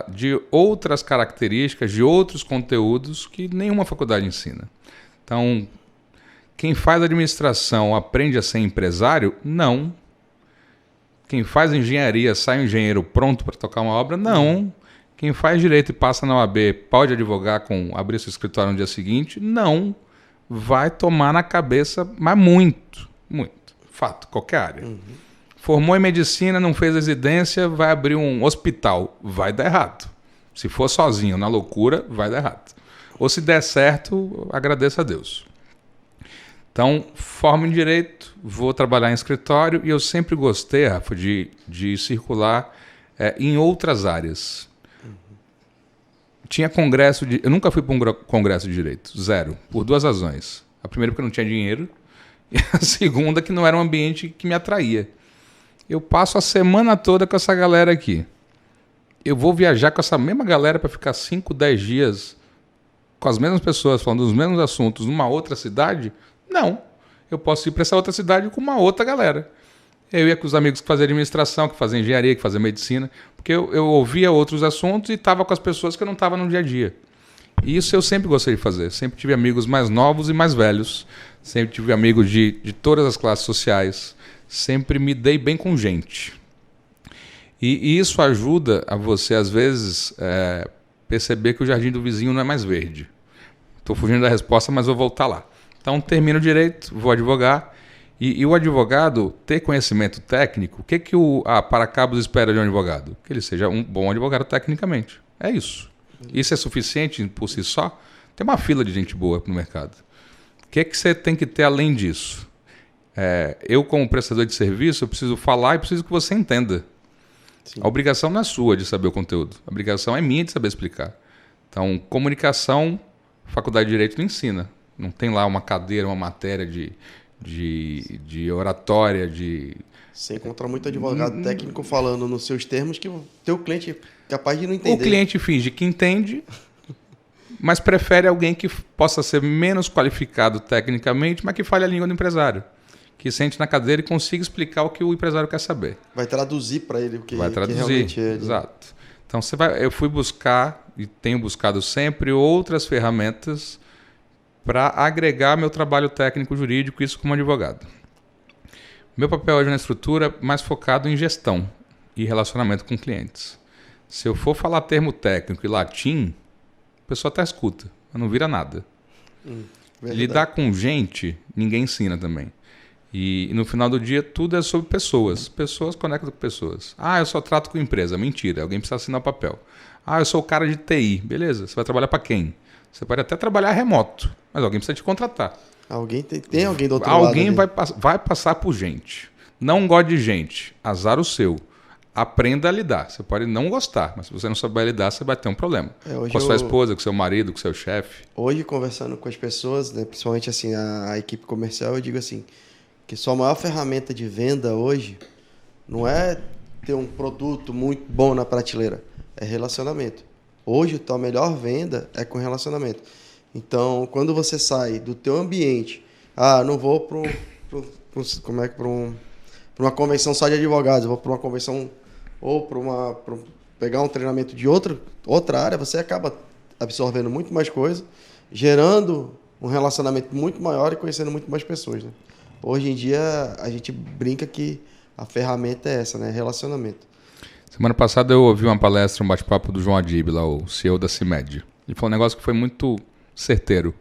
de outras características, de outros conteúdos que nenhuma faculdade ensina. Então, quem faz administração aprende a ser empresário? Não. Quem faz engenharia sai um engenheiro pronto para tocar uma obra? Não. Quem faz direito e passa na OAB pode advogar com abrir seu escritório no dia seguinte? Não. Vai tomar na cabeça, mas muito, muito. Fato, qualquer área. Formou em medicina, não fez residência, vai abrir um hospital. Vai dar errado. Se for sozinho, na loucura, vai dar errado. Ou se der certo, agradeça a Deus. Então, formo em direito, vou trabalhar em escritório e eu sempre gostei, Rafa, de circular em outras áreas. Tinha congresso de... Eu nunca fui para um congresso de direito, zero, por duas razões. A primeira porque eu não tinha dinheiro e a segunda que não era um ambiente que me atraía. Eu passo a semana toda com essa galera aqui. Eu vou viajar com essa mesma galera para ficar 5, 10 dias com as mesmas pessoas, falando dos mesmos assuntos, numa outra cidade? Não. Eu posso ir para essa outra cidade com uma outra galera. Eu ia com os amigos que faziam administração, que faziam engenharia, que faziam medicina, porque eu ouvia outros assuntos e estava com as pessoas que eu não estava no dia a dia. E isso eu sempre gostei de fazer. Sempre tive amigos mais novos e mais velhos. Sempre tive amigos de todas as classes sociais. Sempre me dei bem com gente. E isso ajuda a você, às vezes, perceber que o jardim do vizinho não é mais verde. Estou fugindo da resposta, mas vou voltar lá. Então, termino o direito, vou advogar. E o advogado ter conhecimento técnico, o que a Paracabos espera de um advogado? Que ele seja um bom advogado tecnicamente. É isso. Isso é suficiente por si só? Tem uma fila de gente boa no mercado. O que você tem que ter além disso? Eu, como prestador de serviço, eu preciso falar e preciso que você entenda. Sim. A obrigação não é sua de saber o conteúdo. A obrigação é minha de saber explicar. Então, comunicação, faculdade de Direito não ensina. Não tem lá uma cadeira, uma matéria de oratória, de... Você encontra muito advogado técnico falando nos seus termos que o teu cliente é capaz de não entender. O cliente finge que entende, mas prefere alguém que possa ser menos qualificado tecnicamente, mas que fale a língua do empresário. Que sente na cadeira e consiga explicar o que o empresário quer saber. Vai traduzir para ele o que, vai traduzir, que realmente é. Exato. Então, eu fui buscar, e tenho buscado sempre, outras ferramentas para agregar meu trabalho técnico jurídico, isso como advogado. Meu papel hoje na estrutura é mais focado em gestão e relacionamento com clientes. Se eu for falar termo técnico e latim, a pessoa até escuta, mas não vira nada. Lidar com gente, ninguém ensina também. E no final do dia, tudo é sobre pessoas. Pessoas conectam com pessoas. Eu só trato com empresa. Mentira, alguém precisa assinar o papel. Eu sou o cara de TI. Beleza, você vai trabalhar para quem? Você pode até trabalhar remoto, mas alguém precisa te contratar. Tem alguém do outro lado. Alguém vai passar por gente. Não gosta de gente. Azar o seu. Aprenda a lidar. Você pode não gostar, mas se você não souber lidar, você vai ter um problema. Com a sua esposa, com seu marido, com seu chefe. Hoje, conversando com as pessoas, né, principalmente assim, a equipe comercial, eu digo assim, que sua maior ferramenta de venda hoje não é ter um produto muito bom na prateleira, é relacionamento. Hoje, a tua melhor venda é com relacionamento. Então, quando você sai do teu ambiente, não vou para uma convenção só de advogados, vou para uma convenção ou para pegar um treinamento de outra área, você acaba absorvendo muito mais coisa, gerando um relacionamento muito maior e conhecendo muito mais pessoas, né? Hoje em dia, a gente brinca que a ferramenta é essa, né? Relacionamento. Semana passada eu ouvi uma palestra, um bate-papo do João Adib, lá, o CEO da CIMED. Ele falou um negócio que foi muito certeiro.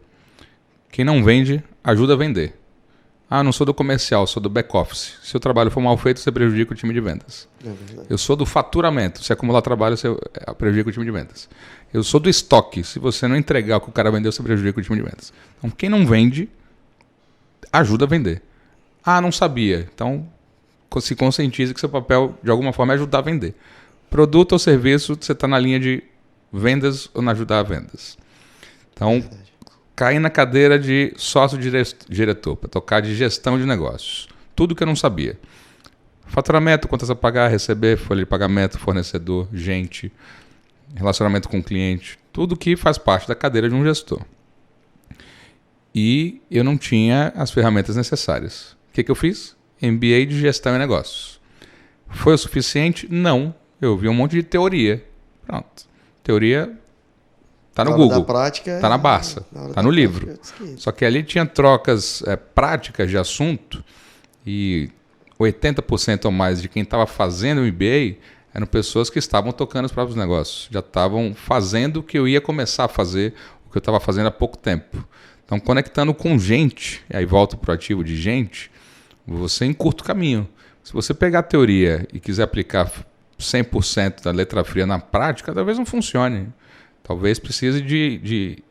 Quem não vende, ajuda a vender. Não sou do comercial, sou do back-office. Se o trabalho for mal feito, você prejudica o time de vendas. Eu sou do faturamento. Se acumular trabalho, você prejudica o time de vendas. Eu sou do estoque. Se você não entregar o que o cara vendeu, você prejudica o time de vendas. Então, quem não vende, ajuda a vender. Não sabia. Então, se conscientize que seu papel, de alguma forma, é ajudar a vender. Produto ou serviço, você está na linha de vendas ou não ajudar a vendas. Então, caí na cadeira de sócio-diretor, para tocar de gestão de negócios. Tudo que eu não sabia. Faturamento, contas a pagar, receber, folha de pagamento, fornecedor, gente, relacionamento com o cliente. Tudo que faz parte da cadeira de um gestor. E eu não tinha as ferramentas necessárias. O que eu fiz? MBA de gestão e negócios. Foi o suficiente? Não. Eu vi um monte de teoria. Pronto. Teoria está no Google, está na Barça, está no livro. Só que ali tinha trocas práticas de assunto e 80% ou mais de quem estava fazendo o MBA eram pessoas que estavam tocando os próprios negócios. Já estavam fazendo o que eu ia começar a fazer, o que eu estava fazendo há pouco tempo. Então, conectando com gente, e aí volto para o ativo de gente, você encurta o caminho. Se você pegar a teoria e quiser aplicar 100% da letra fria na prática, talvez não funcione. Talvez precise de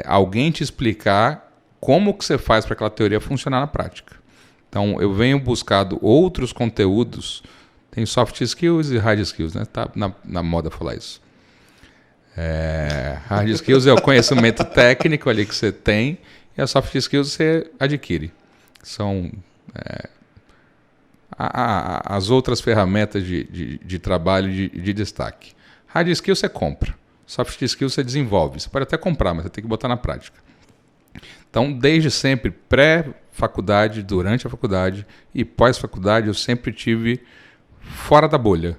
alguém te explicar como que você faz para aquela teoria funcionar na prática. Então, eu venho buscando outros conteúdos. Tem soft skills e hard skills, né? Tá na moda falar isso. Hard skills é o conhecimento técnico ali que você tem e as soft skills você adquire. São as outras ferramentas de trabalho de destaque. Hard skills você compra. Soft skills você desenvolve. Você pode até comprar, mas você tem que botar na prática. Então, desde sempre, pré-faculdade, durante a faculdade e pós-faculdade, eu sempre tive fora da bolha.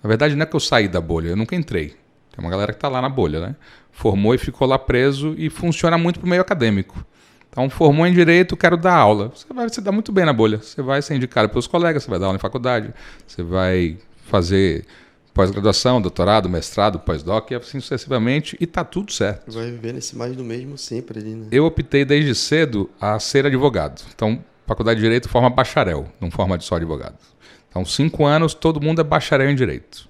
Na verdade, não é que eu saí da bolha, eu nunca entrei. Tem uma galera que está lá na bolha, né? Formou e ficou lá preso e funciona muito para o meio acadêmico. Então, formou em Direito, quero dar aula. Você vai se dar muito bem na bolha. Você vai ser indicado pelos colegas, você vai dar aula em faculdade, você vai fazer pós-graduação, doutorado, mestrado, pós-doc e assim sucessivamente, e tá tudo certo. Vai viver nesse mais do mesmo sempre ali, né? Eu optei desde cedo a ser advogado. Então, faculdade de Direito forma bacharel, não forma só advogado. Então, 5 anos, todo mundo é bacharel em Direito.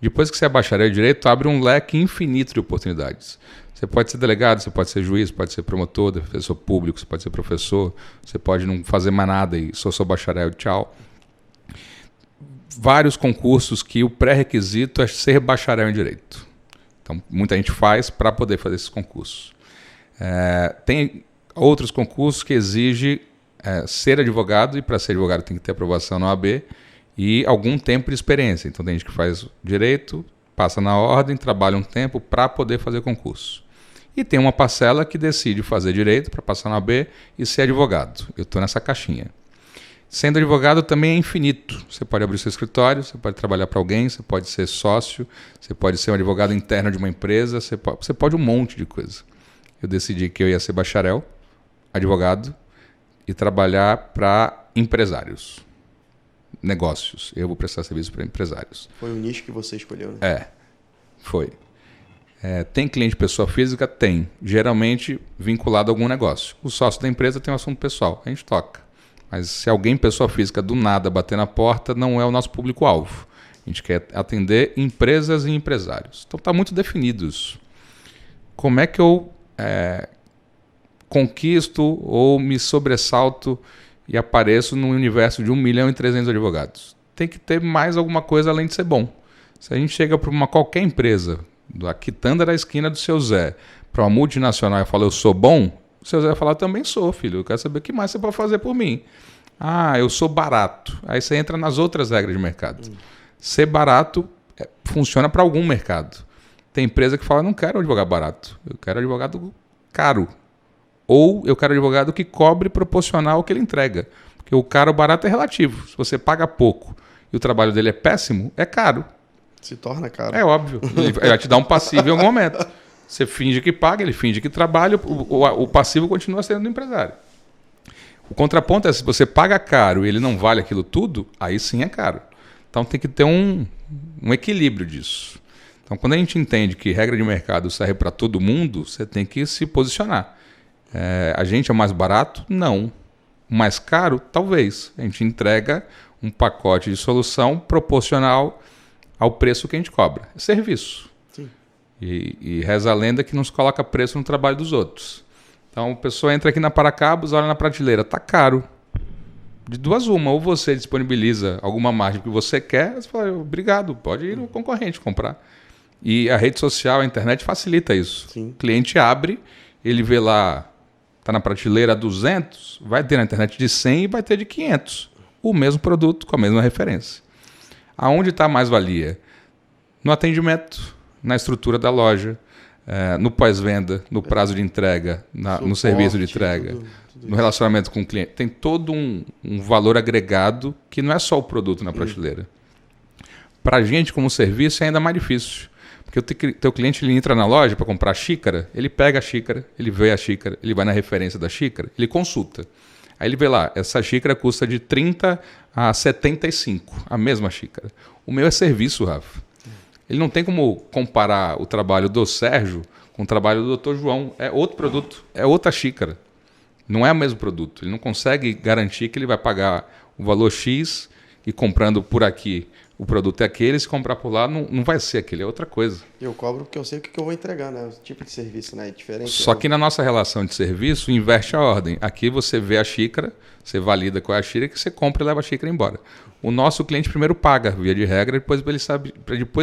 Depois que você é bacharel em Direito, abre um leque infinito de oportunidades. Você pode ser delegado, você pode ser juiz, pode ser promotor, defensor público, você pode ser professor, você pode não fazer mais nada e sou bacharel, tchau. Vários concursos que o pré-requisito é ser bacharel em Direito. Então, muita gente faz para poder fazer esses concursos. Tem outros concursos que exigem ser advogado, e para ser advogado tem que ter aprovação na OAB e algum tempo de experiência. Então, tem gente que faz Direito, passa na ordem, trabalha um tempo para poder fazer concurso. E tem uma parcela que decide fazer Direito para passar na OAB e ser advogado. Eu estou nessa caixinha. Sendo advogado também é infinito. Você pode abrir seu escritório, você pode trabalhar para alguém, você pode ser sócio, você pode ser um advogado interno de uma empresa, você pode um monte de coisa. Eu decidi que eu ia ser bacharel, advogado e trabalhar para empresários, negócios. Eu vou prestar serviço para empresários. Foi o nicho que você escolheu, né? Foi. Tem cliente pessoa física? Tem. Geralmente vinculado a algum negócio. O sócio da empresa tem um assunto pessoal, a gente toca. Mas se alguém, pessoa física, do nada bater na porta, não é o nosso público-alvo. A gente quer atender empresas e empresários. Então está muito definido isso. Como é que eu conquisto ou me sobressalto e apareço num universo de 1.300.000 advogados? Tem que ter mais alguma coisa além de ser bom. Se a gente chega para qualquer empresa, da quitanda da esquina do seu Zé, para uma multinacional e fala, eu sou bom, o seu Zé vai falar, eu também sou, filho. Eu quero saber o que mais você pode fazer por mim. Eu sou barato. Aí você entra nas outras regras de mercado. Ser barato funciona para algum mercado. Tem empresa que fala, não quero advogado barato. Eu quero advogado caro. Ou eu quero advogado que cobre proporcional ao que ele entrega. Porque o caro ou barato é relativo. Se você paga pouco e o trabalho dele é péssimo, é caro. Se torna caro. É óbvio. Ele vai te dar um passivo em algum momento. Você finge que paga, ele finge que trabalha, o passivo continua sendo do empresário. O contraponto é, se você paga caro e ele não vale aquilo tudo, aí sim é caro. Então tem que ter um equilíbrio disso. Então, quando a gente entende que regra de mercado serve para todo mundo, você tem que se posicionar. A gente é mais barato? Não. Mais caro? Talvez. A gente entrega um pacote de solução proporcional ao preço que a gente cobra. É serviço. E reza a lenda que não se coloca preço no trabalho dos outros. Então a pessoa entra aqui na Paracabos, olha na prateleira, está caro. De duas uma, ou você disponibiliza alguma margem que você quer, você fala, obrigado, pode ir no concorrente comprar. E a rede social, a internet facilita isso. Sim. O cliente abre, ele vê lá, está na prateleira 200, vai ter na internet de 100 e vai ter de 500. O mesmo produto com a mesma referência. Aonde está a mais-valia? No atendimento, na estrutura da loja, no pós-venda, no prazo de entrega, no serviço de entrega, tudo no relacionamento com o cliente. Tem todo um valor agregado que não é só o produto na prateleira. Para a gente, como serviço, é ainda mais difícil. Porque o teu cliente ele entra na loja para comprar xícara, ele pega a xícara, ele vê a xícara, ele vai na referência da xícara, ele consulta. Aí ele vê lá, essa xícara custa de 30 a 75, a mesma xícara. O meu é serviço, Rafa. Ele não tem como comparar o trabalho do Sérgio com o trabalho do Dr. João. É outro produto, é outra xícara. Não é o mesmo produto. Ele não consegue garantir que ele vai pagar o valor X e comprando por aqui o produto é aquele, se comprar por lá não vai ser aquele, é outra coisa. Eu cobro porque eu sei o que eu vou entregar, né? O tipo de serviço, né? É diferente. Só que na nossa relação de serviço, inverte a ordem. Aqui você vê a xícara, você valida qual é a xícara, que você compra e leva a xícara embora. O nosso cliente primeiro paga, via de regra, depois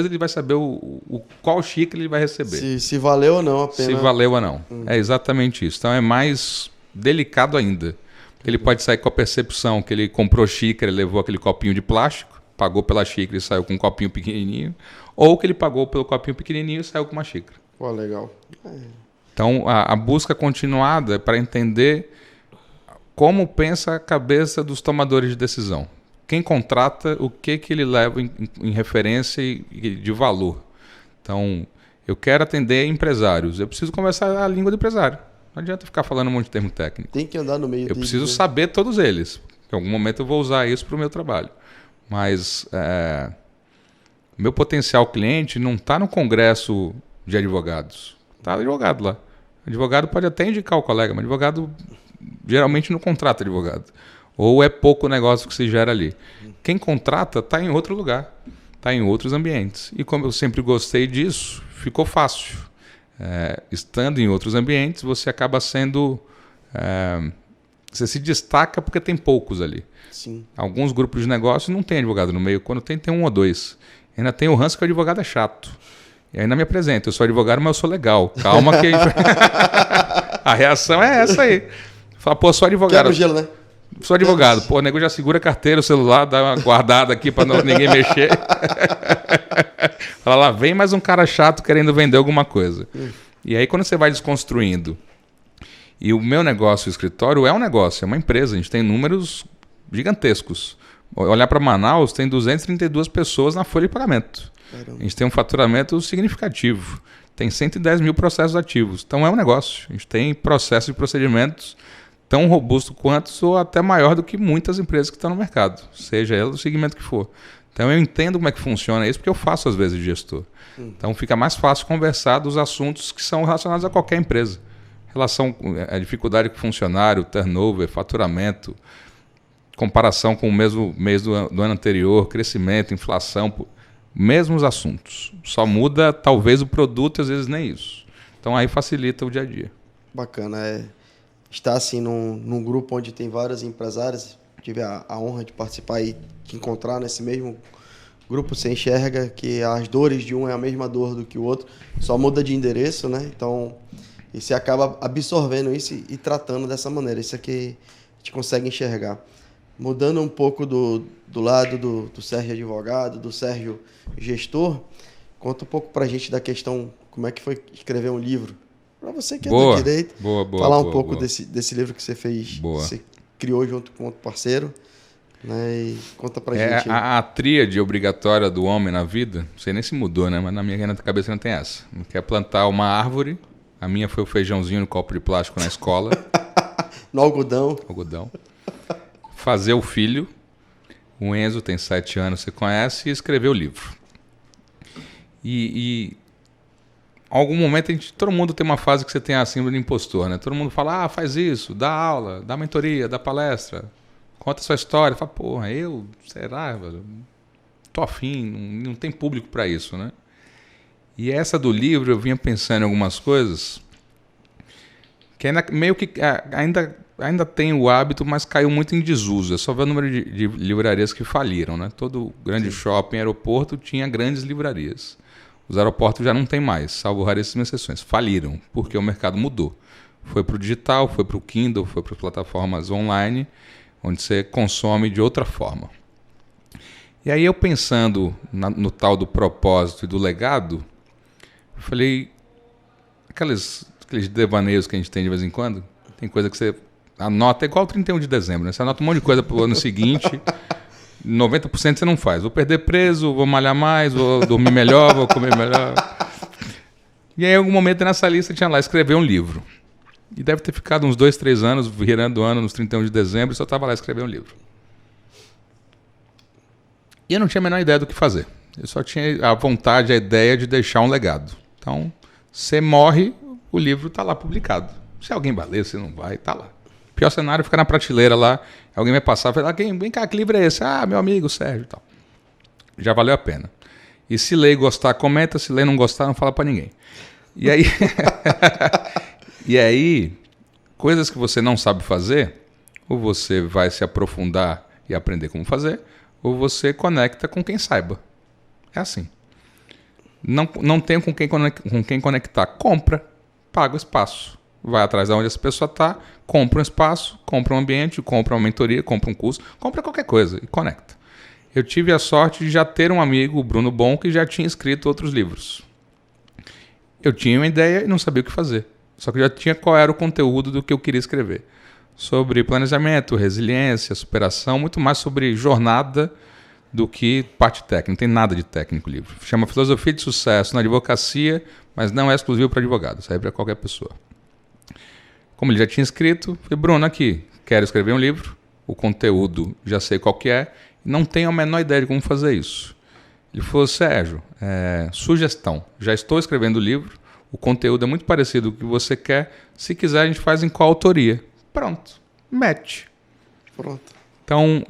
ele vai saber qual xícara ele vai receber. Se valeu ou não a pena. Se valeu ou não. É exatamente isso. Então é mais delicado ainda. Ele pode sair com a percepção que ele comprou xícara e levou aquele copinho de plástico, pagou pela xícara e saiu com um copinho pequenininho, ou que ele pagou pelo copinho pequenininho e saiu com uma xícara. Pô, legal. Então, a busca continuada é para entender como pensa a cabeça dos tomadores de decisão. Quem contrata, o que ele leva em referência e de valor. Então, eu quero atender empresários, eu preciso conversar a língua do empresário. Não adianta ficar falando um monte de termo técnico. Tem que andar no meio. Eu preciso saber todos eles. Em algum momento eu vou usar isso para o meu trabalho. Mas meu potencial cliente não está no congresso de advogados. Está advogado lá. O advogado pode até indicar o colega, mas advogado geralmente não contrata advogado. Ou é pouco negócio que se gera ali. Quem contrata está em outro lugar, está em outros ambientes. E como eu sempre gostei disso, ficou fácil. Estando em outros ambientes, você acaba sendo... você se destaca porque tem poucos ali. Sim. Alguns grupos de negócio não tem advogado no meio. Quando tem um ou dois. Ainda tem o ranço que o advogado é chato. E ainda me apresento. Eu sou advogado, mas eu sou legal. Calma que... A reação é essa aí. Fala, pô, sou advogado. Quebra o gelo, né? Sou advogado. Pô, o nego já segura a carteira, o celular, dá uma guardada aqui para ninguém mexer. Fala lá, vem mais um cara chato querendo vender alguma coisa. E aí quando você vai desconstruindo... E o meu negócio, o escritório, é um negócio, é uma empresa. A gente tem números gigantescos. Olhar para Manaus, tem 232 pessoas na folha de pagamento. Caramba. A gente tem um faturamento significativo. Tem 110 mil processos ativos. Então é um negócio. A gente tem processos e procedimentos tão robustos quanto ou até maior do que muitas empresas que estão no mercado. Seja ela do segmento que for. Então eu entendo como é que funciona isso, porque eu faço às vezes de gestor. Então fica mais fácil conversar dos assuntos que são relacionados a qualquer empresa. Relação a dificuldade com o funcionário, turnover, faturamento, comparação com o mesmo mês do ano anterior, crescimento, inflação, mesmos assuntos. Só muda talvez o produto e às vezes nem isso. Então aí facilita o dia a dia. Bacana. Estar assim num grupo onde tem vários empresários, tive a honra de participar e de encontrar nesse mesmo grupo, você enxerga que as dores de um é a mesma dor do que o outro, só muda de endereço, né? Então... E você acaba absorvendo isso e tratando dessa maneira. Isso aqui a gente consegue enxergar. Mudando um pouco do lado do Sérgio advogado, do Sérgio gestor, conta um pouco pra gente da questão, como é que foi escrever um livro. Para você que é do direito, falar um pouco desse livro que você fez, você criou junto com outro parceiro. Né? E conta pra gente. A tríade obrigatória do homem na vida, não sei nem se mudou, né? Mas na minha cabeça não tem essa. Não quer plantar uma árvore. A minha foi o feijãozinho no copo de plástico na escola. No algodão. Fazer o filho. O Enzo tem 7 anos, você conhece, e escrever o livro. E em algum momento, todo mundo tem uma fase que você tem a síndrome do impostor, né? Todo mundo fala, faz isso, dá aula, dá mentoria, dá palestra, conta sua história. Fala, porra, será, velho? Tô afim, não tem público para isso, né? E essa do livro, eu vinha pensando em algumas coisas que ainda tem o hábito, mas caiu muito em desuso. É só ver o número de livrarias que faliram, né? Todo grande shopping, aeroporto tinha grandes livrarias. Os aeroportos já não tem mais, salvo raríssimas exceções. Faliram, porque o mercado mudou. Foi para o digital, foi para o Kindle, foi para as plataformas online, onde você consome de outra forma. E aí eu pensando no tal do propósito e do legado, eu falei, aqueles devaneios que a gente tem de vez em quando, tem coisa que você anota, é igual o 31 de dezembro, né? Você anota um monte de coisa para o ano seguinte, 90% você não faz. Vou perder peso, vou malhar mais, vou dormir melhor, vou comer melhor. E aí, em algum momento nessa lista tinha lá, escrever um livro. E deve ter ficado uns 2, 3 anos, virando o ano nos 31 de dezembro, e só estava lá escrever um livro. E eu não tinha a menor ideia do que fazer. Eu só tinha a vontade, a ideia de deixar um legado. Então, você morre, o livro está lá publicado. Se alguém vai ler, se não vai, está lá. O pior cenário é ficar na prateleira lá, alguém vai passar e falar, vem cá, que livro é esse? Ah, meu amigo Sérgio e tal. Já valeu a pena. E se ler e gostar, comenta. Se ler e não gostar, não fala para ninguém. E aí... E aí, coisas que você não sabe fazer, ou você vai se aprofundar e aprender como fazer, ou você conecta com quem saiba. É assim. Não tem com quem conectar. Compra, paga o espaço. Vai atrás de onde essa pessoa está, compra um espaço, compra um ambiente, compra uma mentoria, compra um curso, compra qualquer coisa e conecta. Eu tive a sorte de já ter um amigo, o Bruno Bon, que já tinha escrito outros livros. Eu tinha uma ideia e não sabia o que fazer. Só que eu já tinha qual era o conteúdo do que eu queria escrever. Sobre planejamento, resiliência, superação, muito mais sobre jornada do que parte técnica. Não tem nada de técnico o livro. Chama Filosofia de Sucesso na Advocacia, mas não é exclusivo para advogado, serve para qualquer pessoa. Como ele já tinha escrito, falei, Bruno, aqui, quero escrever um livro, o conteúdo já sei qual que é, não tenho a menor ideia de como fazer isso. Ele falou, Sérgio, sugestão, já estou escrevendo o livro, o conteúdo é muito parecido com o que você quer. Se quiser, a gente faz em qual autoria. Pronto. Match. Pronto. Então,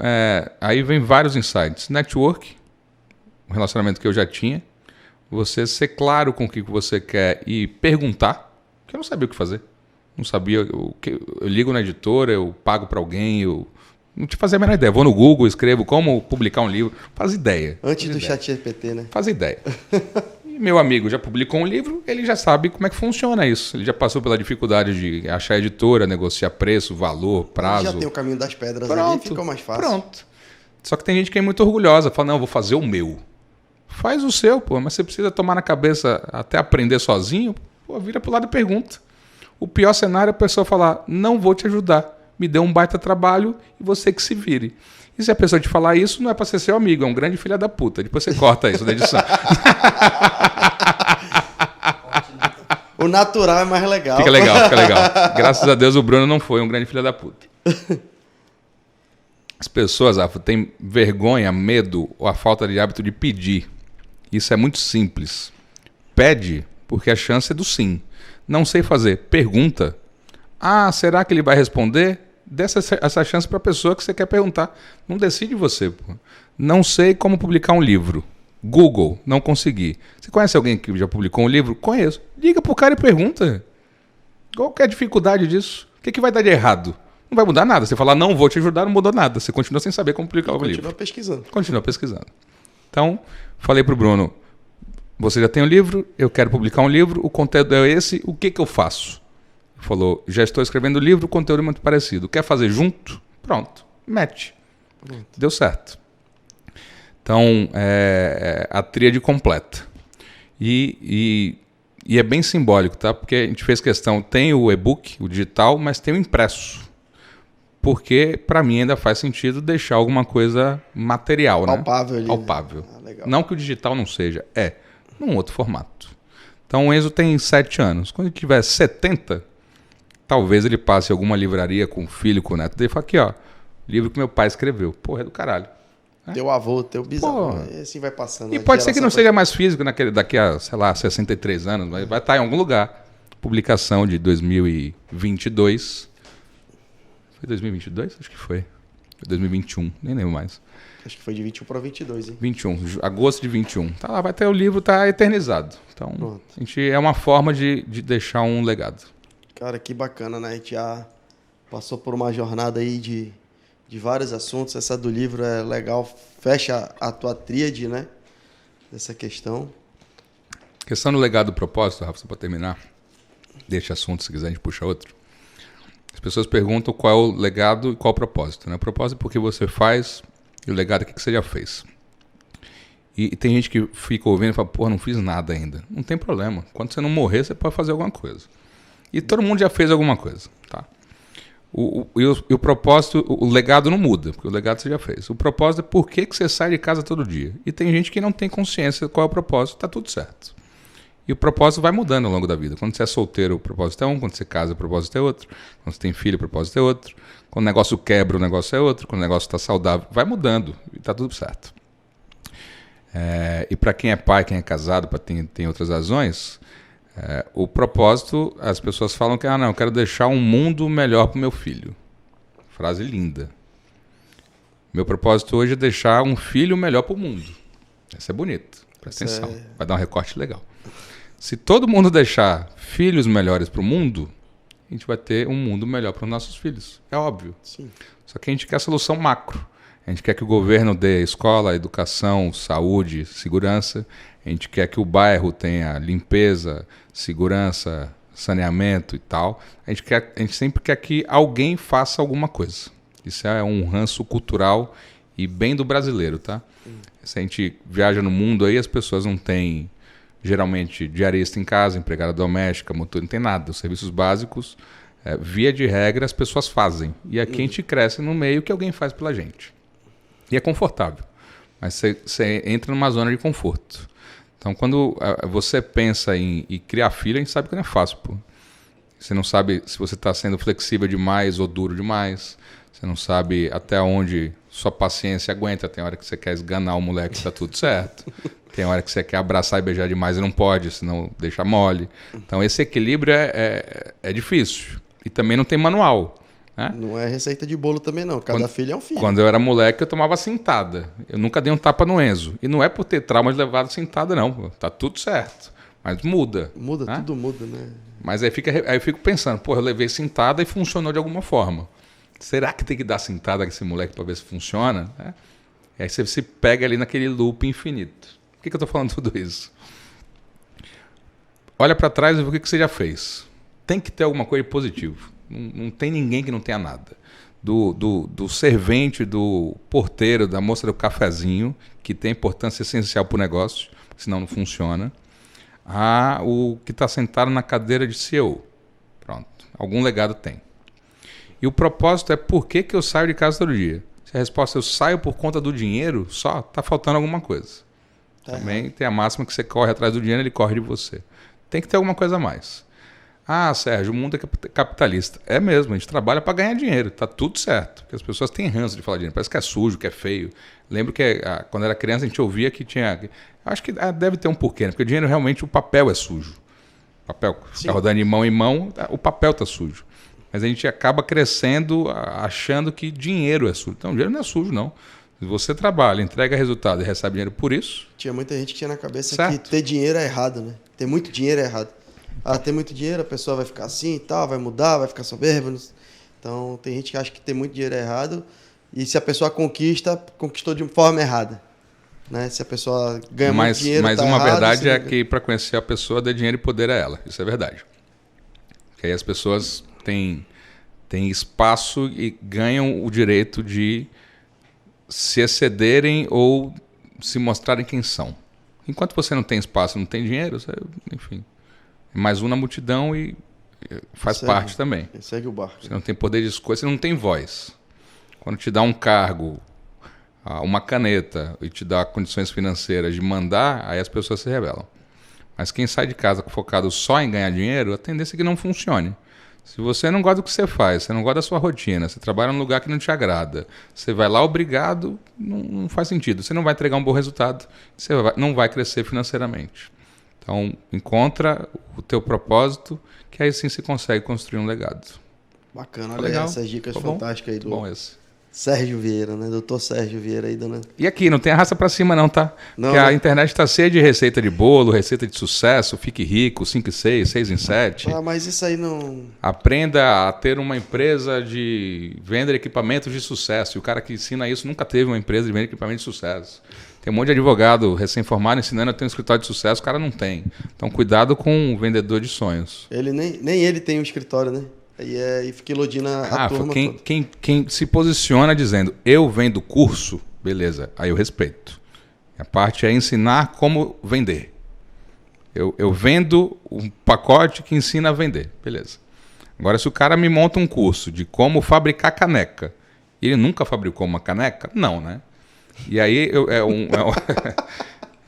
aí vem vários insights. Network, um relacionamento que eu já tinha. Você ser claro com o que você quer e perguntar, que eu não sabia o que fazer. Não sabia o que. Eu ligo na editora, eu pago para alguém, eu não te fazia a menor ideia. Vou no Google, escrevo como publicar um livro. Faz ideia. Antes do ChatGPT, né? Faz ideia. Meu amigo já publicou um livro, ele já sabe como é que funciona isso. Ele já passou pela dificuldade de achar editora, negociar preço, valor, prazo. Já tem o caminho das pedras pronto, ali, fica mais fácil. Pronto. Só que tem gente que é muito orgulhosa, fala, não, eu vou fazer o meu. Faz o seu, pô, mas você precisa tomar na cabeça até aprender sozinho, pô, vira pro lado e pergunta. O pior cenário é a pessoa falar, não vou te ajudar, me deu um baita trabalho e você que se vire. E se a pessoa te falar isso, não é para ser seu amigo, é um grande filho da puta. Depois você corta isso da edição. O natural é mais legal. Fica legal, fica legal. Graças a Deus o Bruno não foi um grande filho da puta. As pessoas têm vergonha, medo ou a falta de hábito de pedir. Isso é muito simples. Pede, porque a chance é do sim. Não sei fazer. Pergunta. Ah, será que ele vai responder? Dê essa chance para a pessoa que você quer perguntar. Não decide você. Pô. Não sei como publicar um livro. Google, não consegui. Você conhece alguém que já publicou um livro? Conheço. Liga pro cara e pergunta. Qual que é a dificuldade disso? O que vai dar de errado? Não vai mudar nada. Você falar, não vou te ajudar, não mudou nada. Você continua sem saber como publicar o livro. Continua pesquisando. Continua pesquisando. Então, falei pro Bruno, você já tem um livro, eu quero publicar um livro, o conteúdo é esse, o que eu faço? Falou, já estou escrevendo o livro, o conteúdo é muito parecido. Quer fazer junto? Pronto, match. Pronto. Deu certo. Então, a tríade completa. E é bem simbólico, tá? Porque a gente fez questão, tem o e-book, o digital, mas tem o impresso. Porque, para mim, ainda faz sentido deixar alguma coisa material, palpável, né? Palpável. Legal. Não que o digital não seja, num outro formato. Então, o Enzo tem 7 anos. Quando ele tiver 70... talvez ele passe em alguma livraria com o filho, com o neto dele e fale aqui, ó, livro que meu pai escreveu. Porra, é do caralho. Teu avô, teu bisavô. Assim vai passando. E pode ser que não seja mais físico daqui a, sei lá, 63 anos, mas vai estar em algum lugar. Publicação de 2022. Foi 2022? Acho que foi. Foi 2021, nem lembro mais. Acho que foi de 21 para 22, hein? 21, agosto de 21. Tá lá, vai ter o livro, tá eternizado. Então, a gente, é uma forma de deixar um legado. Cara, que bacana, né? A gente já passou por uma jornada aí de vários assuntos. Essa do livro é legal, fecha a tua tríade, né? Dessa questão. questão do legado do propósito, Rafa, só para terminar, deixa assunto, se quiser a gente puxa outro. As pessoas perguntam qual é o legado e qual é o propósito. Né? O propósito é porque você faz e o legado é o que você já fez. E tem gente que fica ouvindo e fala, pô, não fiz nada ainda. Não tem problema. Quando você não morrer, você pode fazer alguma coisa. E todo mundo já fez alguma coisa. Tá? O propósito, o legado não muda, porque o legado você já fez. O propósito é por que você sai de casa todo dia. E tem gente que não tem consciência de qual é o propósito, tá tudo certo. E o propósito vai mudando ao longo da vida. Quando você é solteiro, o propósito é um. Quando você casa, o propósito é outro. Quando você tem filho, o propósito é outro. Quando o negócio quebra, o negócio é outro. Quando o negócio está saudável, vai mudando. E está tudo certo. E para quem é pai, quem é casado, para tem outras razões, o propósito, as pessoas falam que não, eu quero deixar um mundo melhor para o meu filho. Frase linda. Meu propósito hoje é deixar um filho melhor para o mundo. Isso é bonito. Presta atenção. Vai dar um recorte legal. Se todo mundo deixar filhos melhores para o mundo, a gente vai ter um mundo melhor para os nossos filhos. É óbvio. Sim. Só que a gente quer a solução macro. A gente quer que o governo dê escola, educação, saúde, segurança. A gente quer que o bairro tenha limpeza, segurança, saneamento e tal. A gente sempre quer que alguém faça alguma coisa. Isso é um ranço cultural e bem do brasileiro, tá? Se a gente viaja no mundo aí, as pessoas não têm... Geralmente, diarista em casa, empregada doméstica, motor, não tem nada. Os serviços básicos, via de regra, as pessoas fazem. E aqui a gente cresce no meio que alguém faz pela gente. E é confortável. Mas você entra numa zona de conforto. Então, quando você pensa em criar filho, a gente sabe que não é fácil. Pô. Você não sabe se você está sendo flexível demais ou duro demais. Você não sabe até onde sua paciência aguenta. Tem hora que você quer esganar o moleque e está tudo certo. Tem hora que você quer abraçar e beijar demais e não pode, senão deixa mole. Então esse equilíbrio é difícil. E também não tem manual. Né? Não é receita de bolo também não. Cada filho é um filho. Quando eu era moleque eu tomava cintada. Eu nunca dei um tapa no Enzo. E não é por ter trauma de levar cintada não. Tá tudo certo. Mas muda. Muda, né? Tudo muda, né? Mas aí eu fico pensando, pô, eu levei cintada e funcionou de alguma forma. Será que tem que dar cintada com esse moleque para ver se funciona? E aí você se pega ali naquele loop infinito. Por que eu estou falando tudo isso? Olha para trás e vê o que você já fez. Tem que ter alguma coisa positiva. Não tem ninguém que não tenha nada. Do servente, do porteiro, da moça do cafezinho, que tem importância essencial para o negócio, senão não funciona, o que está sentado na cadeira de CEO. Pronto. Algum legado tem. E o propósito é por que eu saio de casa todo dia. Se a resposta é eu saio por conta do dinheiro, só está faltando alguma coisa. Também tem a máxima que você corre atrás do dinheiro, ele corre de você. Tem que ter alguma coisa a mais. Sérgio, o mundo é capitalista. É mesmo, a gente trabalha para ganhar dinheiro, tá tudo certo. Porque as pessoas têm ranço de falar dinheiro, parece que é sujo, que é feio. Lembro que quando era criança a gente ouvia que tinha... Acho que deve ter um porquê, né? Porque o dinheiro realmente, o papel é sujo. O papel fica rodando de mão em mão, o papel tá sujo. Mas a gente acaba crescendo achando que dinheiro é sujo. Então, dinheiro não é sujo, não. Se você trabalha, entrega resultado e recebe dinheiro por isso... Tinha muita gente que tinha na cabeça que ter dinheiro é errado, né? Ter muito dinheiro é errado. Ter muito dinheiro, a pessoa vai ficar assim e tal, vai mudar, vai ficar soberba. Então, tem gente que acha que ter muito dinheiro é errado. E se a pessoa conquistou de forma errada. Né? Se a pessoa ganha muito dinheiro, Mas tá uma errado, verdade é que para conhecer a pessoa, dê dinheiro e poder a ela. Isso é verdade. Porque aí as pessoas têm espaço e ganham o direito de se excederem ou se mostrarem quem são. Enquanto você não tem espaço, não tem dinheiro, você, enfim, é mais um na multidão e faz parte também. Segue o barco. Você não tem poder de escolha, você não tem voz. Quando te dá um cargo, uma caneta e te dá condições financeiras de mandar, aí as pessoas se rebelam. Mas quem sai de casa focado só em ganhar dinheiro, a tendência é que não funcione. Se você não gosta do que você faz, você não gosta da sua rotina, você trabalha num lugar que não te agrada, você vai lá obrigado, não faz sentido. Você não vai entregar um bom resultado, você não vai crescer financeiramente. Então, encontra o teu propósito, que aí sim você consegue construir um legado. Bacana, olha essas dicas fantásticas aí do bom esse. Sérgio Vieira, né? Doutor Sérgio Vieira aí, dona... E aqui, não tem raça pra cima não, tá? Não, porque a internet tá cheia de receita de bolo, receita de sucesso, fique rico, 5 em 6, 6 em 7. Mas isso aí não... Aprenda a ter uma empresa de venda de equipamentos de sucesso. E o cara que ensina isso nunca teve uma empresa de venda de equipamentos de sucesso. Tem um monte de advogado recém-formado ensinando a ter um escritório de sucesso, o cara não tem. Então, cuidado com o vendedor de sonhos. Ele nem ele tem um escritório, né? E fica iludindo a turma toda. Quem se posiciona dizendo, eu vendo curso, beleza, aí eu respeito. A parte é ensinar como vender. Eu vendo um pacote que ensina a vender, beleza. Agora, se o cara me monta um curso de como fabricar caneca, e ele nunca fabricou uma caneca? Não, né? E aí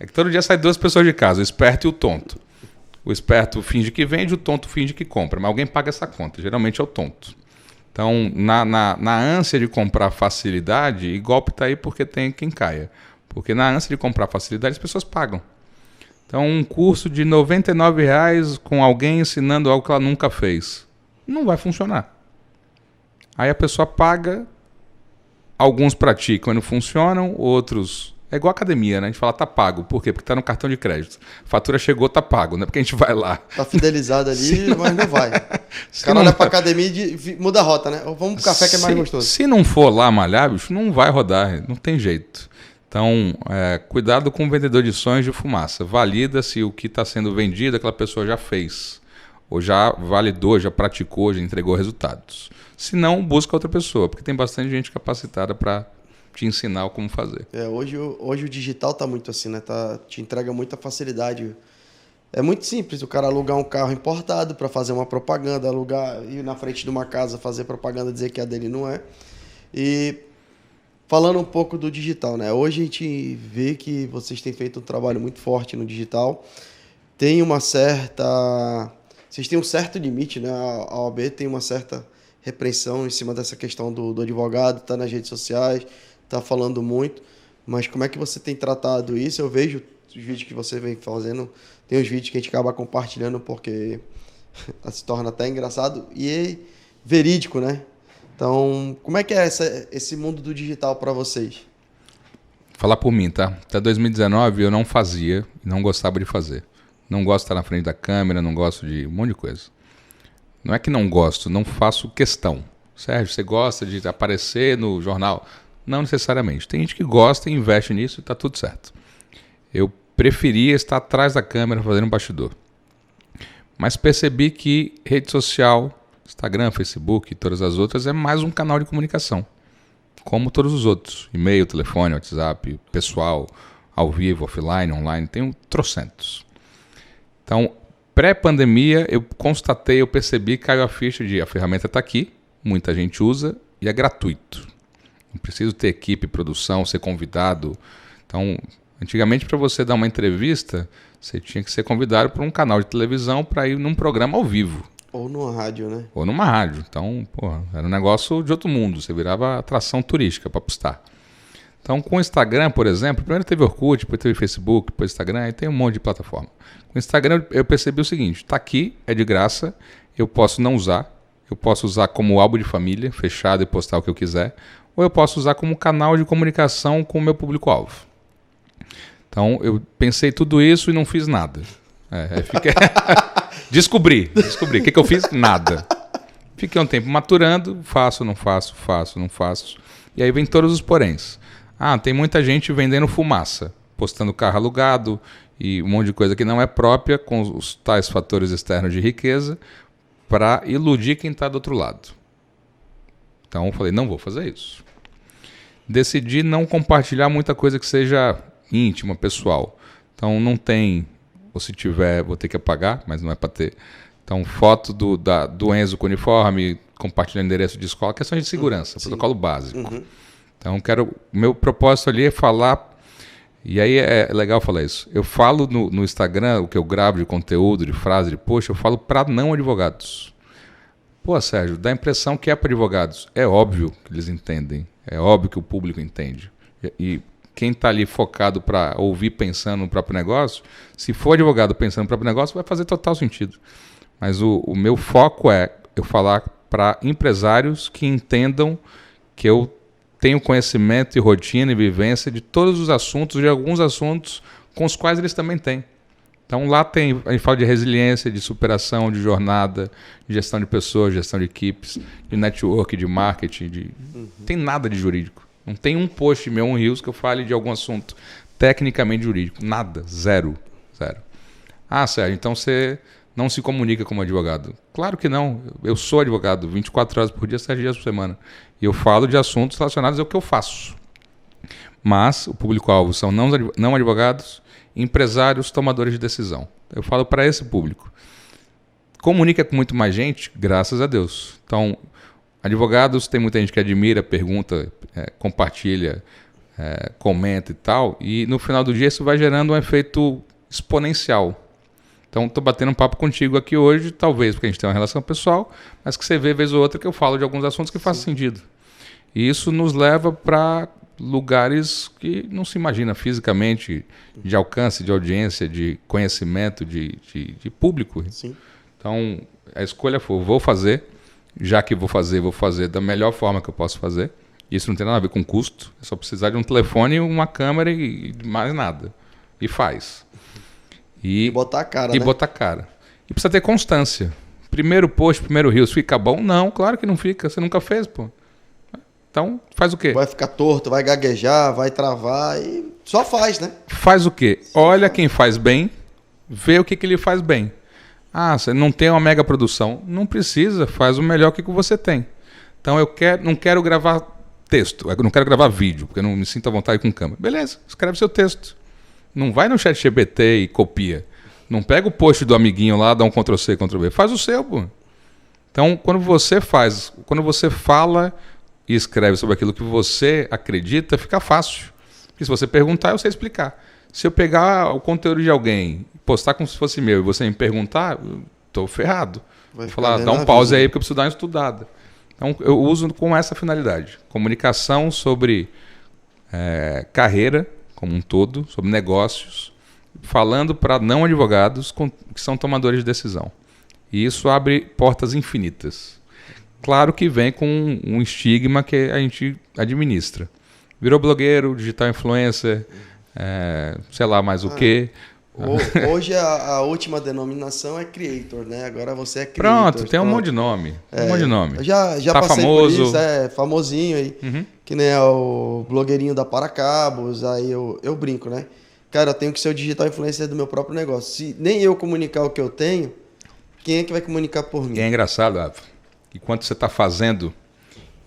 é que todo dia sai duas pessoas de casa, o esperto e o tonto. O esperto finge que vende, o tonto finge que compra, mas alguém paga essa conta, geralmente é o tonto. Então, na ânsia de comprar facilidade, e golpe está aí porque tem quem caia. Porque na ânsia de comprar facilidade, as pessoas pagam. Então, um curso de R$ 99,00 com alguém ensinando algo que ela nunca fez, não vai funcionar. Aí a pessoa paga, alguns praticam e não funcionam, outros... É igual academia, né? A gente fala, tá pago. Por quê? Porque tá no cartão de crédito. A fatura chegou, tá pago, né? Porque a gente vai lá. Tá fidelizado ali, mas não vai. O cara olha pra academia e muda a rota, né? Vamos pro café que é mais gostoso. Se não for lá malhar, bicho, não vai rodar. Não tem jeito. Então, cuidado com o vendedor de sonhos de fumaça. Valida se o que está sendo vendido aquela pessoa já fez. Ou já validou, já praticou, já entregou resultados. Se não, busca outra pessoa. Porque tem bastante gente capacitada para te ensinar como fazer. Hoje o digital tá muito assim, né? Te entrega muita facilidade. É muito simples o cara alugar um carro importado para fazer uma propaganda, ir na frente de uma casa, fazer propaganda, dizer que a dele não é. E falando um pouco do digital, né? Hoje a gente vê que vocês têm feito um trabalho muito forte no digital. Vocês têm um certo limite, né? A OAB tem uma certa repreensão em cima dessa questão do advogado, tá nas redes sociais, tá falando muito, mas como é que você tem tratado isso? Eu vejo os vídeos que você vem fazendo, tem os vídeos que a gente acaba compartilhando porque se torna até engraçado e é verídico, né? Então, como é que é esse mundo do digital para vocês? Falar por mim, tá? Até 2019 eu não fazia, não gostava de fazer. Não gosto de estar na frente da câmera, não gosto de um monte de coisa. Não é que não gosto, não faço questão. Sérgio, você gosta de aparecer no jornal? Não necessariamente. Tem gente que gosta e investe nisso e está tudo certo. Eu preferia estar atrás da câmera fazendo um bastidor. Mas percebi que rede social, Instagram, Facebook e todas as outras é mais um canal de comunicação. Como todos os outros. E-mail, telefone, WhatsApp, pessoal, ao vivo, offline, online, tem trocentos. Então, pré-pandemia, eu percebi que caiu a ficha de a ferramenta está aqui, muita gente usa e é gratuito. Não preciso ter equipe, produção, ser convidado. Então, antigamente, para você dar uma entrevista, você tinha que ser convidado para um canal de televisão para ir num programa ao vivo. Ou numa rádio, né? Ou numa rádio. Então, era um negócio de outro mundo. Você virava atração turística para postar. Então, com o Instagram, por exemplo, primeiro teve Orkut, depois teve Facebook, depois Instagram, e tem um monte de plataforma. Com o Instagram, eu percebi o seguinte, está aqui, é de graça, eu posso não usar, eu posso usar como álbum de família, fechado e postar o que eu quiser, ou eu posso usar como canal de comunicação com o meu público-alvo. Então, eu pensei tudo isso e não fiz nada. Descobri. O que eu fiz? Nada. Fiquei um tempo maturando, faço, não faço. E aí vem todos os poréns. Tem muita gente vendendo fumaça, postando carro alugado e um monte de coisa que não é própria, com os tais fatores externos de riqueza, para iludir quem está do outro lado. Então eu falei, não vou fazer isso. Decidi não compartilhar muita coisa que seja íntima, pessoal. Então não tem, ou se tiver, vou ter que apagar, mas não é para ter. Então foto do Enzo com uniforme, compartilhando endereço de escola, questão de segurança, protocolo básico. Então meu propósito ali é falar, e aí é legal falar isso, eu falo no Instagram, o que eu gravo de conteúdo, de frase, de post, eu falo para não advogados. Pô, Sérgio, dá a impressão que é para advogados. É óbvio que eles entendem, é óbvio que o público entende. E quem está ali focado para ouvir pensando no próprio negócio, se for advogado pensando no próprio negócio, vai fazer total sentido. Mas o meu foco é eu falar para empresários que entendam que eu tenho conhecimento e rotina e vivência de todos os assuntos, de alguns assuntos com os quais eles também têm. Então lá a gente fala de resiliência, de superação, de jornada, de gestão de pessoas, gestão de equipes, de network, de marketing, não tem nada de jurídico. Não tem um post meu, um Reels que eu fale de algum assunto tecnicamente jurídico. Nada. Zero. Ah, Sérgio, então você não se comunica como advogado. Claro que não. Eu sou advogado 24 horas por dia, 7 dias por semana. E eu falo de assuntos relacionados ao que eu faço. Mas o público-alvo são não advogados, empresários, tomadores de decisão. Eu falo para esse público. Comunica com muito mais gente, graças a Deus. Então, advogados, tem muita gente que admira, pergunta, compartilha, comenta e tal. E no final do dia isso vai gerando um efeito exponencial. Então, estou batendo um papo contigo aqui hoje, talvez porque a gente tem uma relação pessoal, mas que você vê vez ou outra que eu falo de alguns assuntos que fazem sentido. E isso nos leva para lugares que não se imagina fisicamente, de alcance, de audiência, de conhecimento, de público. Sim. Então, a escolha foi, vou fazer, já que vou fazer da melhor forma que eu posso fazer. Isso não tem nada a ver com custo, é só precisar de um telefone, uma câmera e mais nada. E faz. E botar a cara, E botar a cara. E precisa ter constância. Primeiro post, primeiro Reels, fica bom? Não, claro que não fica, você nunca fez, pô. Então, faz o quê? Vai ficar torto, vai gaguejar, vai travar e só faz, né? Faz o quê? Olha quem faz bem, vê o que ele faz bem. Ah, você não tem uma mega produção. Não precisa, faz o melhor que você tem. Então não quero gravar texto, eu não quero gravar vídeo, porque eu não me sinto à vontade com câmera. Beleza, escreve seu texto. Não vai no ChatGPT e copia. Não pega o post do amiguinho lá, dá um Ctrl+C, Ctrl+V. Faz o seu, pô. Então, quando você fala e escreve sobre aquilo que você acredita, fica fácil. Porque se você perguntar, eu sei explicar. Se eu pegar o conteúdo de alguém, postar como se fosse meu, e você me perguntar, eu tô ferrado. Vou falar, dá um pause aí, porque eu preciso dar uma estudada. Então, eu uso com essa finalidade. Comunicação sobre carreira, como um todo, sobre negócios, falando para não advogados que são tomadores de decisão. E isso abre portas infinitas. Claro que vem com um estigma que a gente administra. Virou blogueiro, digital influencer, sei lá mais o quê. Hoje a última denominação é creator, né? Agora você é creator. Pronto, tem um monte de nome. Já tá passei famoso. por isso, famosinho aí. Uhum. Que nem o blogueirinho da Paracabos, aí eu brinco, né? Cara, eu tenho que ser o digital influencer do meu próprio negócio. Se nem eu comunicar o que eu tenho, quem é que vai comunicar por mim? E é engraçado, Rafa, que quando você está fazendo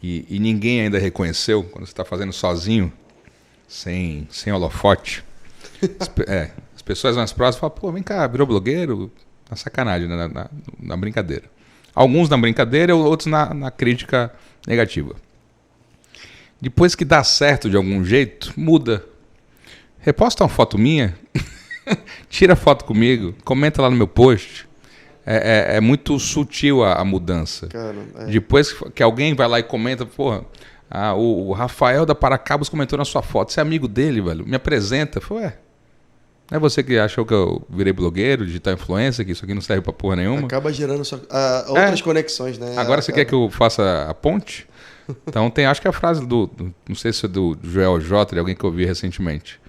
e ninguém ainda reconheceu, quando você está fazendo sozinho, sem holofote, as pessoas mais próximas falam, pô, vem cá, virou blogueiro? Na sacanagem, na brincadeira. Alguns na brincadeira, outros na crítica negativa. Depois que dá certo de algum jeito, muda. Reposta uma foto minha, tira foto comigo, comenta lá no meu post. É muito sutil a mudança. Cara, Depois que alguém vai lá e comenta, porra, o Rafael da Paracabos comentou na sua foto, você é amigo dele, velho, me apresenta. Falei, não é você que achou que eu virei blogueiro, digital influencer, que isso aqui não serve pra porra nenhuma? Acaba gerando outras conexões, né? Agora você quer que eu faça a ponte? Então acho que é a frase não sei se é do Joel J, de alguém que eu vi recentemente.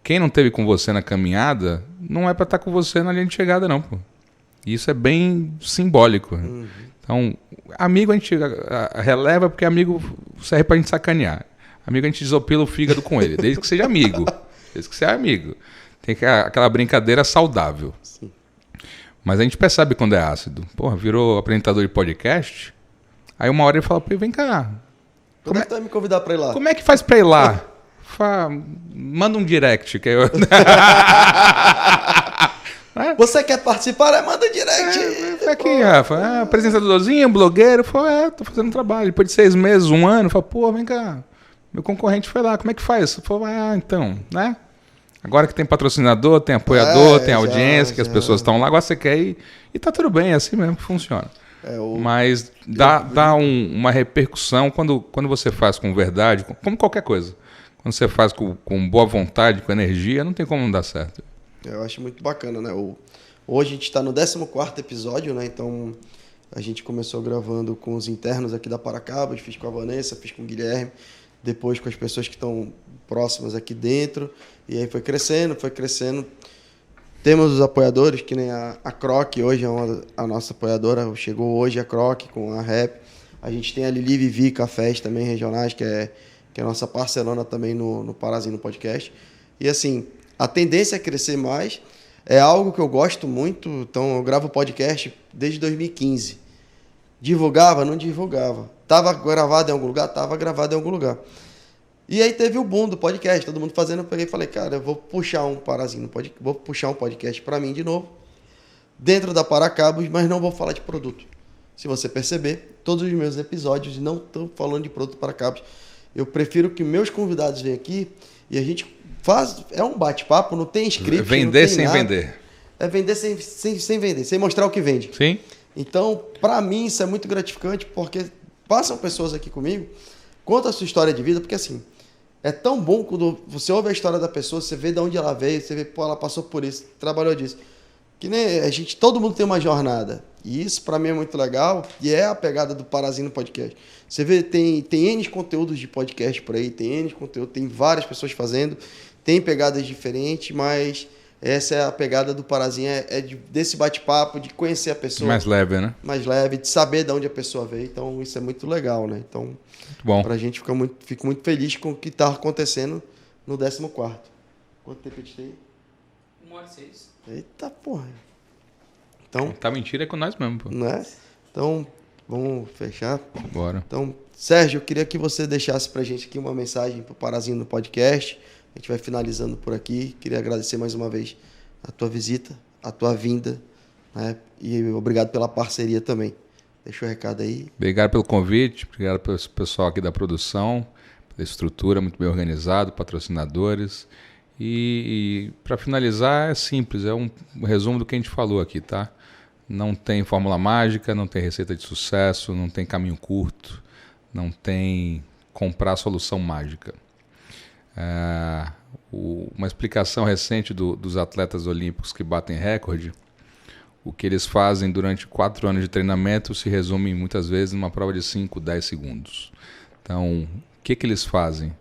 Quem não esteve com você na caminhada, não é para estar com você na linha de chegada, não, pô. Isso é bem simbólico. Uhum. Então, amigo a gente releva porque amigo serve pra gente sacanear. Amigo a gente desopila o fígado com ele, desde que seja amigo. Desde que seja amigo. Tem aquela brincadeira saudável. Sim. Mas a gente percebe quando é ácido. Porra, virou apresentador de podcast. Aí uma hora ele fala, pô, vem cá. Como é que tu vai me convidar pra ir lá? Como é que faz pra ir lá? Manda um direct. Que eu... Você quer participar? Manda um direct. Aqui, Rafa. Apresentadorzinho, blogueiro. Falei, tô fazendo trabalho. Depois de 6 meses, 1 ano. Falei, pô, vem cá. Meu concorrente foi lá. Como é que faz? Falei, então, né? Agora que tem patrocinador, tem apoiador, tem audiência, que as pessoas estão lá. Agora você quer ir. E tá tudo bem, é assim mesmo que funciona. Mas dá uma repercussão quando você faz com verdade, como qualquer coisa. Quando você faz com boa vontade, com energia, não tem como não dar certo. Eu acho muito bacana, né? Hoje a gente está no 14º episódio, né? Então a gente começou gravando com os internos aqui da Paracabos, fiz com a Vanessa, fiz com o Guilherme, depois com as pessoas que estão próximas aqui dentro. E aí foi crescendo. Temos os apoiadores, que nem a Croc, hoje é a nossa apoiadora. Chegou hoje a Croc com a Rap. A gente tem a Lili Vivi Cafés também regionais, que é que é a nossa parcelona também no Parazinho Podcast. E assim, a tendência é crescer mais. É algo que eu gosto muito. Então, eu gravo podcast desde 2015. Divulgava? Não divulgava. Tava gravado em algum lugar? Tava gravado em algum lugar. E aí teve o boom do podcast, todo mundo fazendo. Eu peguei e falei, cara, eu vou puxar um Parazinho, vou puxar um podcast para mim de novo, dentro da Paracabos, mas não vou falar de produto. Se você perceber, todos os meus episódios não estão falando de produto Paracabos. Eu prefiro que meus convidados venham aqui e a gente faz. É um bate-papo, não tem script. Vender não tem sem nada. vender. É vender sem vender, sem mostrar o que vende. Sim. Então, para mim, isso é muito gratificante, porque passam pessoas aqui comigo, contam a sua história de vida, porque assim, é tão bom quando você ouve a história da pessoa, você vê de onde ela veio, você vê, pô, ela passou por isso, trabalhou disso. Que nem a gente, todo mundo tem uma jornada. E isso para mim é muito legal, e é a pegada do Parazinho Podcast. Você vê, tem N conteúdos de podcast por aí, tem N conteúdo, tem várias pessoas fazendo, tem pegadas diferentes, mas essa é a pegada do Parazinho, desse bate-papo, de conhecer a pessoa. Mais leve, né? Mais leve, de saber de onde a pessoa veio. Então, isso é muito legal, né? Então, muito bom. Pra gente fico muito feliz com o que está acontecendo no 14º. Quanto tempo a gente tem? 1h06. Eita, porra. Então, tá mentira é com nós mesmo, pô. Não é? Então, vamos fechar. Bora. Então, Sérgio, eu queria que você deixasse pra gente aqui uma mensagem pro Parazinho no podcast. A gente vai finalizando por aqui. Queria agradecer mais uma vez a tua visita, a tua vinda, né? E obrigado pela parceria também. Deixa o recado aí. Obrigado pelo convite, obrigado pelo pessoal aqui da produção, pela estrutura muito bem organizado, patrocinadores. E para finalizar, é simples, é um resumo do que a gente falou aqui, tá? Não tem fórmula mágica, não tem receita de sucesso, não tem caminho curto, não tem comprar solução mágica. Uma explicação recente dos atletas olímpicos que batem recorde, o que eles fazem durante 4 anos de treinamento se resume muitas vezes numa prova de 5, 10 segundos. Então, o que eles fazem?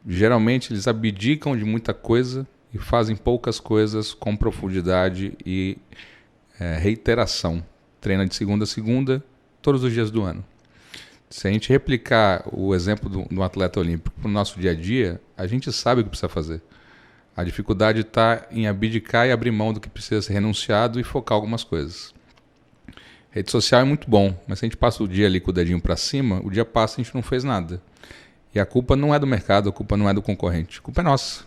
Geralmente eles abdicam de muita coisa e fazem poucas coisas com profundidade e reiteração. Treina de segunda a segunda, todos os dias do ano. Se a gente replicar o exemplo do atleta olímpico para o nosso dia a dia, a gente sabe o que precisa fazer. A dificuldade está em abdicar e abrir mão do que precisa ser renunciado e focar algumas coisas. Rede social é muito bom, mas se a gente passa o dia ali com o dedinho para cima, o dia passa e a gente não fez nada. E a culpa não é do mercado, a culpa não é do concorrente, a culpa é nossa.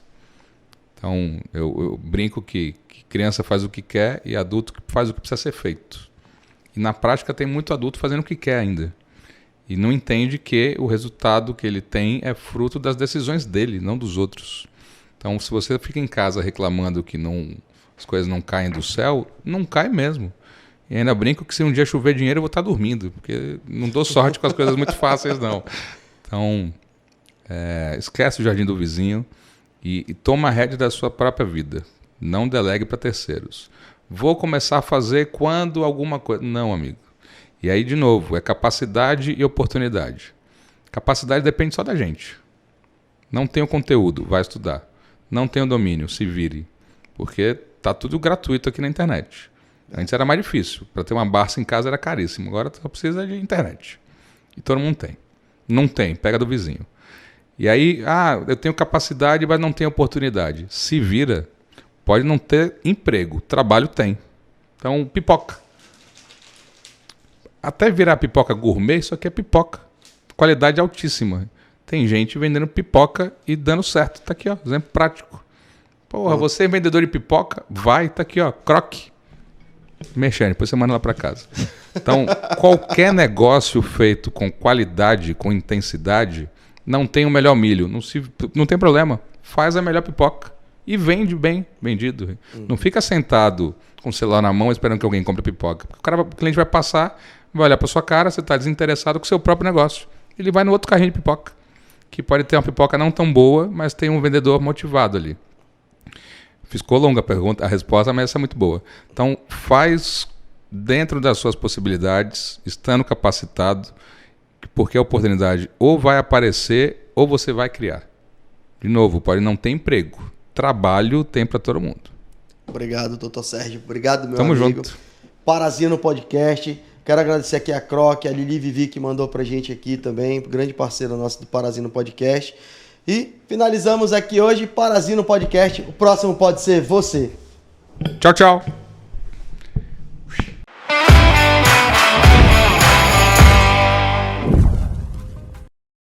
Então, eu brinco que criança faz o que quer e adulto faz o que precisa ser feito. E na prática tem muito adulto fazendo o que quer ainda. E não entende que o resultado que ele tem é fruto das decisões dele, não dos outros. Então, se você fica em casa reclamando que as coisas não caem do céu, não cai mesmo. E ainda brinco que se um dia chover dinheiro eu vou estar dormindo, porque não dou sorte com as coisas muito fáceis, não. Então, esquece o jardim do vizinho e toma a rédea da sua própria vida. Não delegue para terceiros. Vou começar a fazer quando alguma coisa... Não, amigo. E aí, de novo, é capacidade e oportunidade. Capacidade depende só da gente. Não tem o conteúdo, vai estudar. Não tem o domínio, se vire. Porque tá tudo gratuito aqui na internet. Antes era mais difícil. Para ter uma Barça em casa era caríssimo. Agora só precisa de internet. E todo mundo tem. Não tem, pega do vizinho. E aí, eu tenho capacidade, mas não tenho oportunidade. Se vira. Pode não ter emprego, trabalho tem. Então, pipoca. Até virar pipoca gourmet, isso aqui é pipoca. Qualidade altíssima. Tem gente vendendo pipoca e dando certo. Tá aqui, ó, exemplo prático. Porra, você é vendedor de pipoca? Vai, tá aqui, ó, croque. Mexendo, depois você manda lá para casa. Então, qualquer negócio feito com qualidade, com intensidade, não tem o melhor milho. Não tem problema. Faz a melhor pipoca. E vende bem, vendido. Não fica sentado com o celular na mão esperando que alguém compre pipoca. O cliente vai passar, vai olhar para sua cara, você está desinteressado com o seu próprio negócio. Ele vai no outro carrinho de pipoca, que pode ter uma pipoca não tão boa, mas tem um vendedor motivado ali. Ficou longa a resposta, mas essa é muito boa. Então, faz dentro das suas possibilidades, estando capacitado, porque a oportunidade ou vai aparecer ou você vai criar. De novo, pode não ter emprego. Trabalho tem para todo mundo. Obrigado, doutor Sérgio. Obrigado, meu Tamo amigo. Junto. Parazinho no podcast. Quero agradecer aqui a Croc, a Lili Vivi, que mandou pra gente aqui também, grande parceira nossa do Parazino Podcast. E finalizamos aqui hoje, Parazino Podcast. O próximo pode ser você. Tchau, tchau.